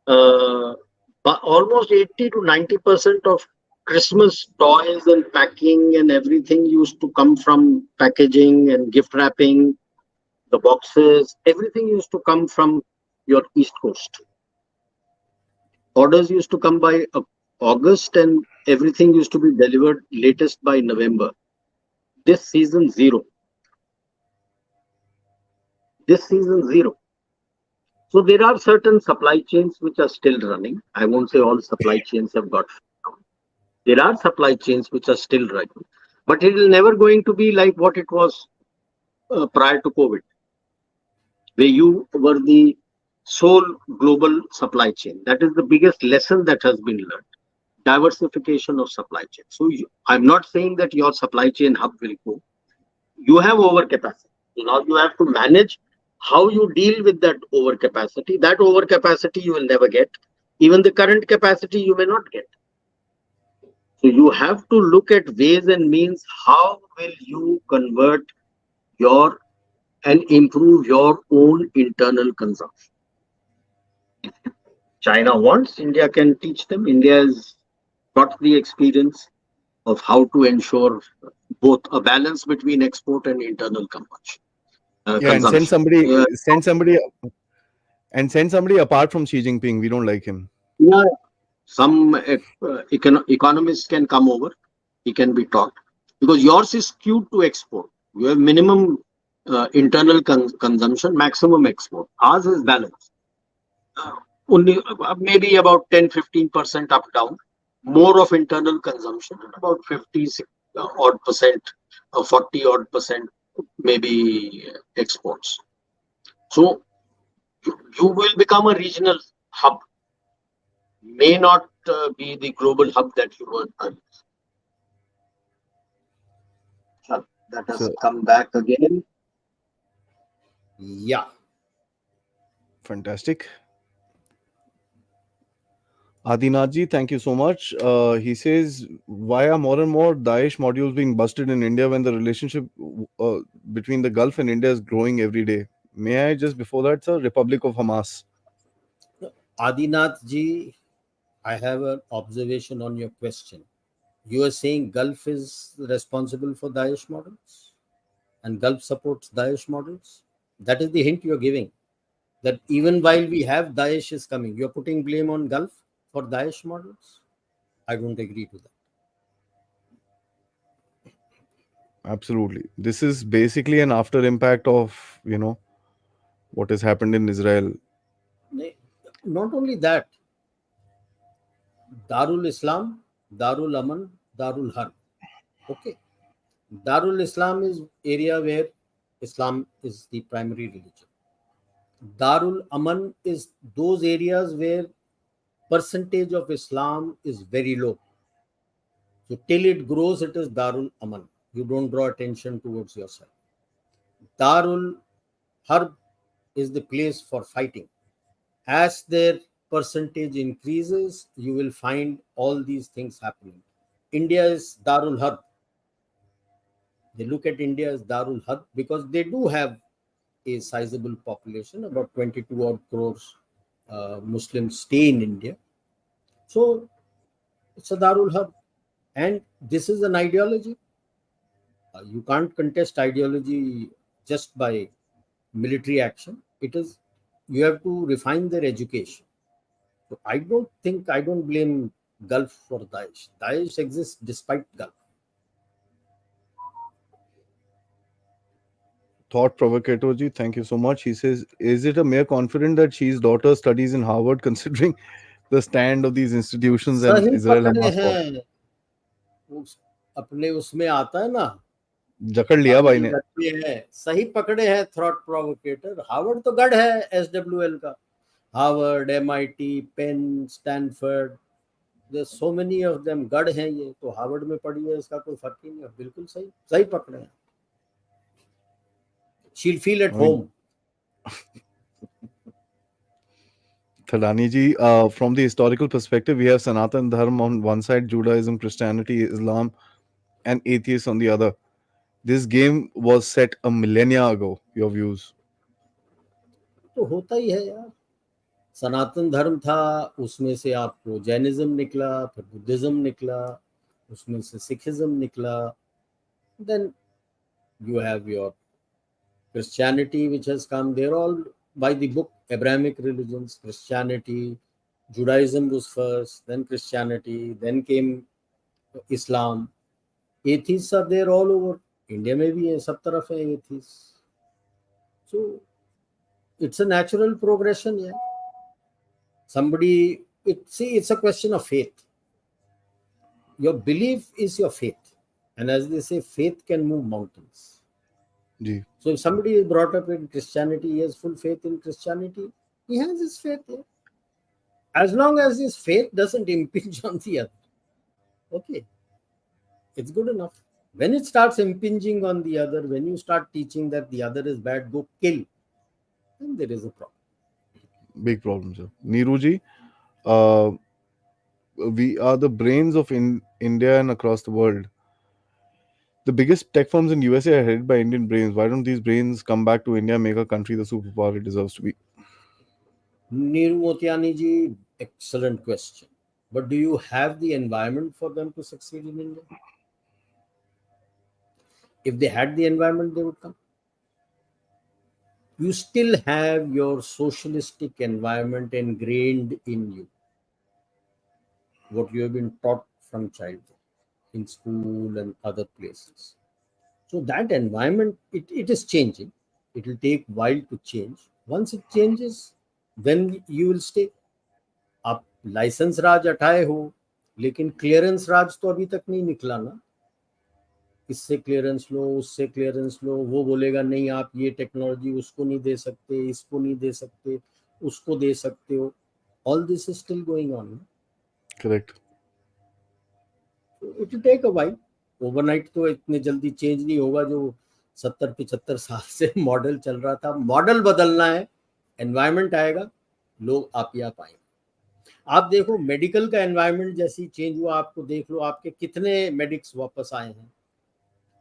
but almost 80 to 90% of Christmas toys and packing and everything used to come from packaging and gift wrapping, the boxes, everything used to come from your East Coast. Orders used to come by August and everything used to be delivered latest by November. This season, zero. This season, zero. So there are certain supply chains which are still running. I won't say all supply chains have got. There are supply chains which are still running, but it is never going to be like what it was prior to COVID, where you were the sole global supply chain. That is the biggest lesson that has been learned. Diversification of supply chain. So I'm not saying that your supply chain hub will go. You have overcapacity. Now you have to manage how you deal with that overcapacity. That overcapacity you will never get. Even the current capacity you may not get. So you have to look at ways and means. How will you convert your and improve your own internal consumption? China wants, India can teach them. India has got the experience of how to ensure both a balance between export and internal consumption. And send somebody apart from Xi Jinping. We don't like him. Yeah, some economists can come over. He can be taught, because yours is skewed to export. You have minimum internal consumption, maximum export. Ours is balanced. Only maybe about 10-15% up down, more of internal consumption, and about 50 odd percent, 40 odd percent maybe exports. So you will become a regional hub, may not be the global hub that you were earlier. That has come back again. Yeah. Fantastic. Adinathji, thank you so much. He says, why are more and more Daesh modules being busted in India when the relationship between the Gulf and India is growing every day? May I just before that, sir, Republic of Hamas. Adinathji, I have an observation on your question. You are saying Gulf is responsible for Daesh models and Gulf supports Daesh models. That is the hint you are giving. That even while we have Daesh is coming, you are putting blame on Gulf for Daesh models. I don't agree to that. Absolutely. This is basically an after impact of, what has happened in Israel. Not only that, Darul Islam, Darul Aman, Darul Harb. Okay. Darul Islam is area where Islam is the primary religion. Darul Aman is those areas where percentage of Islam is very low. So till it grows, it is Darul Aman. You don't draw attention towards yourself. Darul Harb is the place for fighting. As their percentage increases, you will find all these things happening. India is Darul Harb. They look at India as Darul Harb because they do have a sizable population, about 22 odd crores Muslims stay in India. So it's a Darul Harb. And this is an ideology. You can't contest ideology just by military action. It is, you have to refine their education. So I don't blame Gulf for Daesh. Daesh exists despite Gulf. Thought provocateur ji, thank you so much. He says, is it a mere confidence that she's daughter studies in Harvard, considering the stand of these institutions and सही Israel पकड़े Hamas war? हैं, अपने उसमें आता है ना, जकड़ लिया भाई ने. सही पकड़े हैं थॉट प्रोवोकेटर. हार्वर्ड तो गढ़ है एसडब्ल्यूएल का. Harvard, MIT, Penn, Stanford, there's so many of them. गढ़ हैं ये, तो हार्वर्ड में पढ़ी है, इसका कोई फर्क ही नहीं है. बिल्कुल सही पकड़े हैं. She'll feel at home. Thadani ji, from the historical perspective, we have Sanatan Dharma on one side, Judaism, Christianity, Islam, and atheists on the other. This game was set a millennia ago. Your views? तो होता ही है यार. सनातन धर्म था, उसमें से आपको Jainism निकला, फिर बुद्धिज्म निकला, उसमें से सिखिज्म निकला. Then you have your Christianity which has come. They're all by the book Abrahamic religions. Christianity, Judaism was first, then Christianity, then came Islam. Atheists are there all over. India में भी है, सब तरफ है atheists. So it's a natural progression. Yeah. Somebody, it's a question of faith. Your belief is your faith, and as they say, faith can move mountains. Ji. So if somebody is brought up in Christianity, he has full faith in Christianity, he has his faith. Yeah. As long as his faith doesn't impinge on the other, okay, it's good enough. When it starts impinging on the other, when you start teaching that the other is bad, go kill, then there is a problem. Big problem, sir. Neeru ji, we are the brains of India and across the world. The biggest tech firms in USA are headed by Indian brains. Why don't these brains come back to India and make our country the superpower it deserves to be? Neeru Motiani ji, excellent question. But do you have the environment for them to succeed in India? If they had the environment, they would come. You still have your socialistic environment ingrained in you. What you have been taught from childhood, in school and other places. So that environment, it is changing. It will take a while to change. Once it changes, then you will stay. आप licence राज हटाए हो, लेकिन clearance राज तो अभी तक नहीं निकला ना. इससे क्लियरेंस लो, उससे क्लियरेंस लो, वो बोलेगा नहीं आप ये टेक्नोलॉजी उसको नहीं दे सकते, इसको नहीं दे सकते, उसको दे सकते हो. All this is still going on. Correct. It will take a while. Overnight तो इतने जल्दी चेंज नहीं होगा. जो 70-75 साल से मॉडल चल रहा था, मॉडल बदलना है, एनवायरनमेंट आएगा, लोग आप ही आप आएंगे. आप देखो मेडिकल का एनवायरनमेंट जैसी चेंज हुआ, आपको देख लो आपके कितने मेडिक्स वापस आए हैं.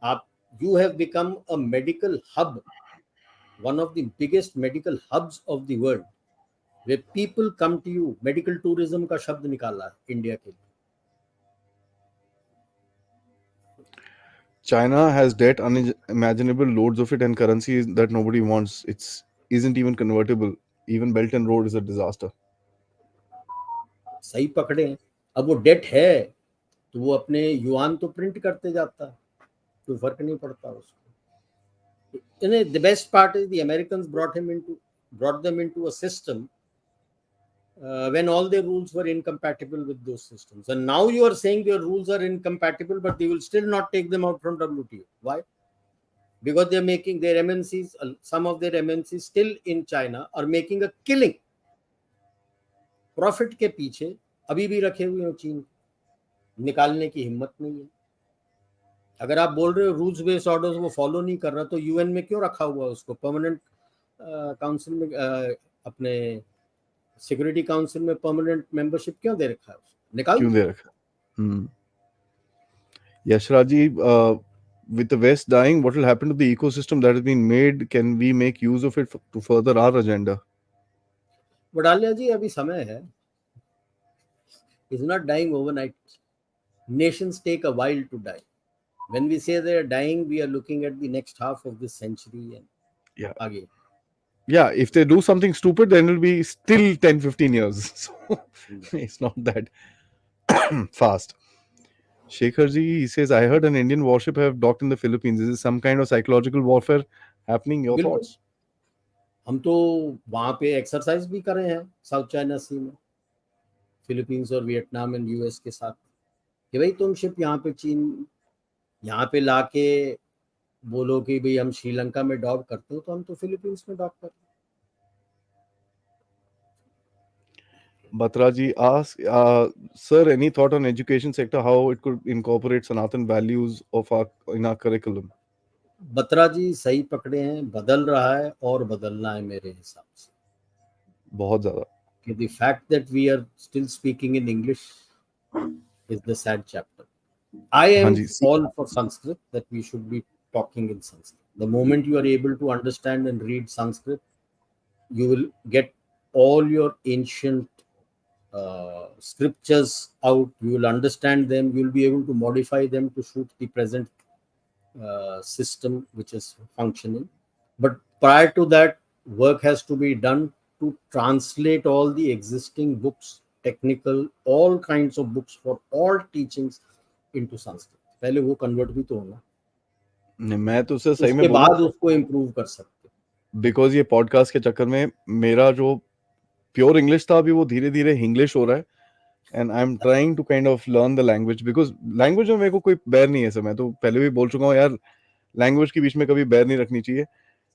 आप you have become a medical hub, one of the biggest medical hubs of the world, where people come to you. Medical tourism का शब्द निकाला है इंडिया के लिए. China has debt, unimaginable loads of it, and currency that nobody wants. Isn't even convertible. Even Belt and Road is a disaster. सही पकड़े हैं. अब वो डेट है तो वो अपने युआन तो प्रिंट करते जाता है, कोई फर्क नहीं पड़ता उसको. The best part is the Americans brought them into a system when all their rules were incompatible with those systems. And now you are saying your rules are incompatible, but they will still not take them out from WTO. Why? Because they're making their MNCs, some of their MNCs still in China are making a killing. Profit के पीछे अभी भी रखे हुए हैं चीन, निकालने की हिम्मत नहीं है. अगर आप बोल रहे हो रूल्स बेस्ड ऑर्डर्स वो फॉलो नहीं कर रहा, तो यूएन में क्यों रखा हुआ है उसको? परमानेंट काउंसिल में, अपने सिक्योरिटी काउंसिल में परमानेंट मेंबरशिप क्यों दे रखा है? निकाल क्यों दे रखा? यशराज जी, with the West dying, what will happen to the ecosystem that has been made? Can we make use of it to further our agenda? वडालिया जी, अभी समय है. It's not dying overnight. Nations take a while to die. When we say they are dying, we are looking at the next half of this century and आगे. Yeah, if they do something stupid, then it will be still 10-15 years. So it's not that fast. Shekhar ji, he says, I heard an Indian warship have docked in the Philippines. Is this some kind of psychological warfare happening? Your thoughts? हम तो वहां पे exercise भी कर रहे हैं south China सी में, Philippines और वियतनाम एंड यूएस के साथ, कि भाई तुम शिप यहाँ पे चीन यहाँ पे लाके बोलो कि भाई हम श्रीलंका में डॉक करते हो, तो हम तो फिलीपींस में डॉक करते हैं. Batra ji asks, sir, any thought on education sector, how it could incorporate Sanatan values in our curriculum? Batra जी सही पकड़े हैं, बदल रहा है और बदलना है मेरे हिसाब से बहुत ज़्यादा. कि the fact that we are still speaking in English is the sad chapter. I am all for Sanskrit, that we should be talking in Sanskrit. The moment you are able to understand and read Sanskrit, you will get all your ancient scriptures out. You will understand them. You will be able to modify them to suit the present system which is functioning. But prior to that, work has to be done to translate all the existing books, technical, all kinds of books for all teachings into Sanskrit. पहले वो convert भी तो होना. मैं तो उससे सही में उसके बाद उसको improve कर सकते. Because ये podcast के चक्कर में मेरा जो प्योर इंग्लिश था अभी वो धीरे धीरे इंग्लिश हो रहा है, and I'm trying to kind of learn the language, because language में मेरे को कोई बैर नहीं है सर. मैं तो पहले भी बोल चुका हूँ यार, लैंग्वेज के बीच में कभी बैर नहीं रखनी चाहिए.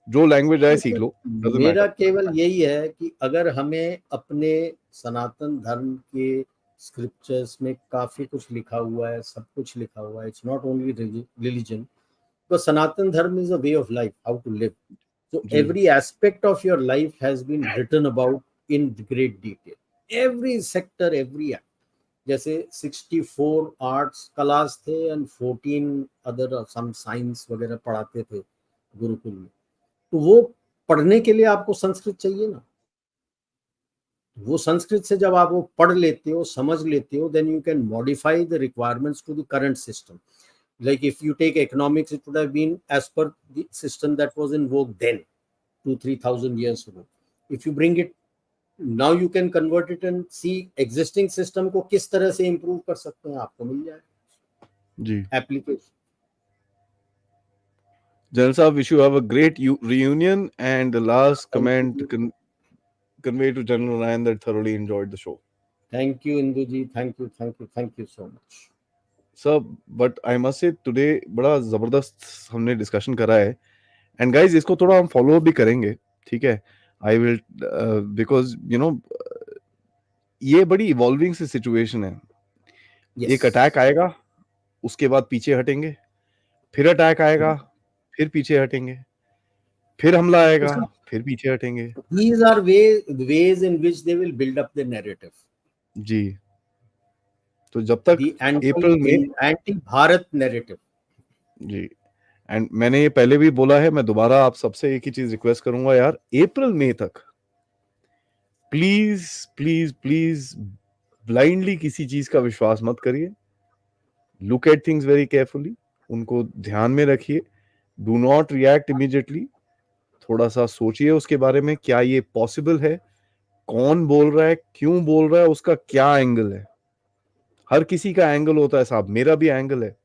जो लैंग्वेज आए सीख लो. मेरा केवल यही है कि अगर हमें अपने सनातन धर्म के स्क्रिप्चर्स में काफी कुछ लिखा हुआ है, सब कुछ लिखा हुआ है. It's not only religion, because Sanatan Dharma is a way of life, how to live. So every aspect of your life has been written about in great detail. Every sector, every act. जैसे 64 आर्ट्स क्लास थे and 14 other some science वगैरह पढ़ाते थे गुरुकुल में. तो वो पढ़ने के लिए आपको संस्कृत चाहिए ना. वो संस्कृत से जब आप वो पढ़ लेते हो, समझ लेते हो, then you can modify the requirements to the current system. Like if you take economics, it would have been as per the system that was in vogue then, 2,000-3,000 years ago. If you bring it now, you can convert it and see existing system को किस तरह से improve कर सकते हैं, आपको मिल जाएगा जी. application. General Saab, wish you have a great reunion, and the last comment convey to General Narayanan that thoroughly enjoyed the show. Thank you, Indu ji. Thank you so much. Sir, but I must say today बड़ा जबरदस्त हमने discussion करा है, and guys इसको थोड़ा हम follow भी करेंगे, ठीक है? I will because you know ये बड़ी इवॉल्विंग सी सिचुएशन है. एक अटैक आएगा, उसके बाद पीछे हटेंगे, फिर अटैक आएगा, फिर पीछे हटेंगे, फिर हमला आएगा, फिर पीछे हटेंगे. These are ways in which they will build up the narrative. जी. तो जब तक अप्रैल में एंटी भारत नैरेटिव जी, एंड मैंने ये पहले भी बोला है, मैं दोबारा आप सबसे एक ही चीज रिक्वेस्ट करूंगा यार, अप्रैल मई तक प्लीज प्लीज प्लीज ब्लाइंडली किसी चीज का विश्वास मत करिए. Look at things very carefully, उनको ध्यान में रखिए. Do not react immediately. थोड़ा सा सोचिए उसके बारे में, क्या ये पॉसिबल है, कौन बोल रहा है, क्यों बोल रहा है, उसका क्या एंगल है. हर किसी का एंगल होता है साहब, मेरा भी एंगल है.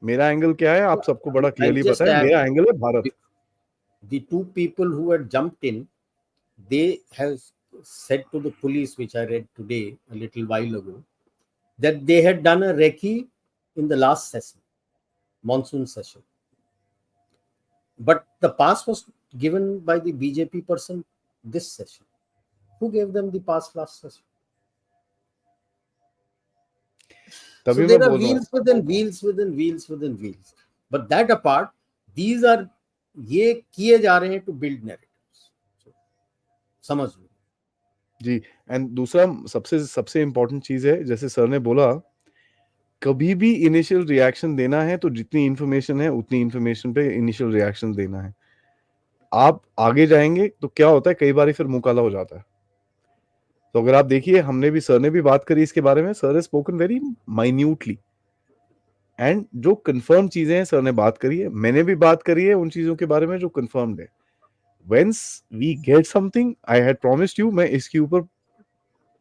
मेरा एंगल क्या है आप सबको बड़ा क्लियरली पता है. मेरा एंगल है Bharat. The two people who had jumped in, they have said to the police, which I read today a little while ago, that they had done a recce in the last session, monsoon session. But the pass was given by the BJP person this session. Who gave them the pass last session? So there are wheels within wheels within wheels within wheels. But that apart, these are ये किए जा रहे हैं to build narratives. So, समझ लो जी. And दूसरा सबसे important चीज है, जैसे सर ने बोला, कभी भी इनिशियल रिएक्शन देना है तो जितनी इंफॉर्मेशन है उतनी इंफॉर्मेशन पे इनिशियल रिएक्शन देना है. आप आगे जाएंगे तो क्या होता है, कई बार फिर मुंह काला हो जाता है. तो अगर आप देखिए, सर ने भी बात करी इसके बारे में. Sir has spoken very minutely, and जो कंफर्म चीजें हैं सर ने बात करी है, मैंने भी बात करी है उन चीजों के बारे में जो कंफर्म्ड है. Once we get something, I had promised you, मैं इसके ऊपर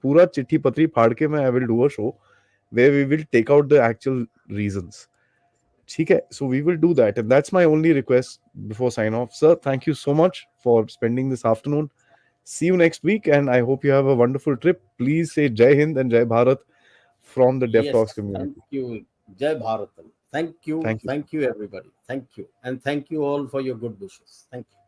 पूरा चिट्ठी पत्री फाड़ के मैं I will do a show where we will take out the actual reasons. ठीक है, so we will do that, and that's my only request before sign off. Sir, thank you so much for spending this afternoon. See you next week, and I hope you have a wonderful trip. Please say Jai Hind and Jai Bharat from the Deaf Talks community. Thank you. Jai Bharat. Thank you. Thank you everybody. Thank you. And thank you all for your good wishes. Thank you.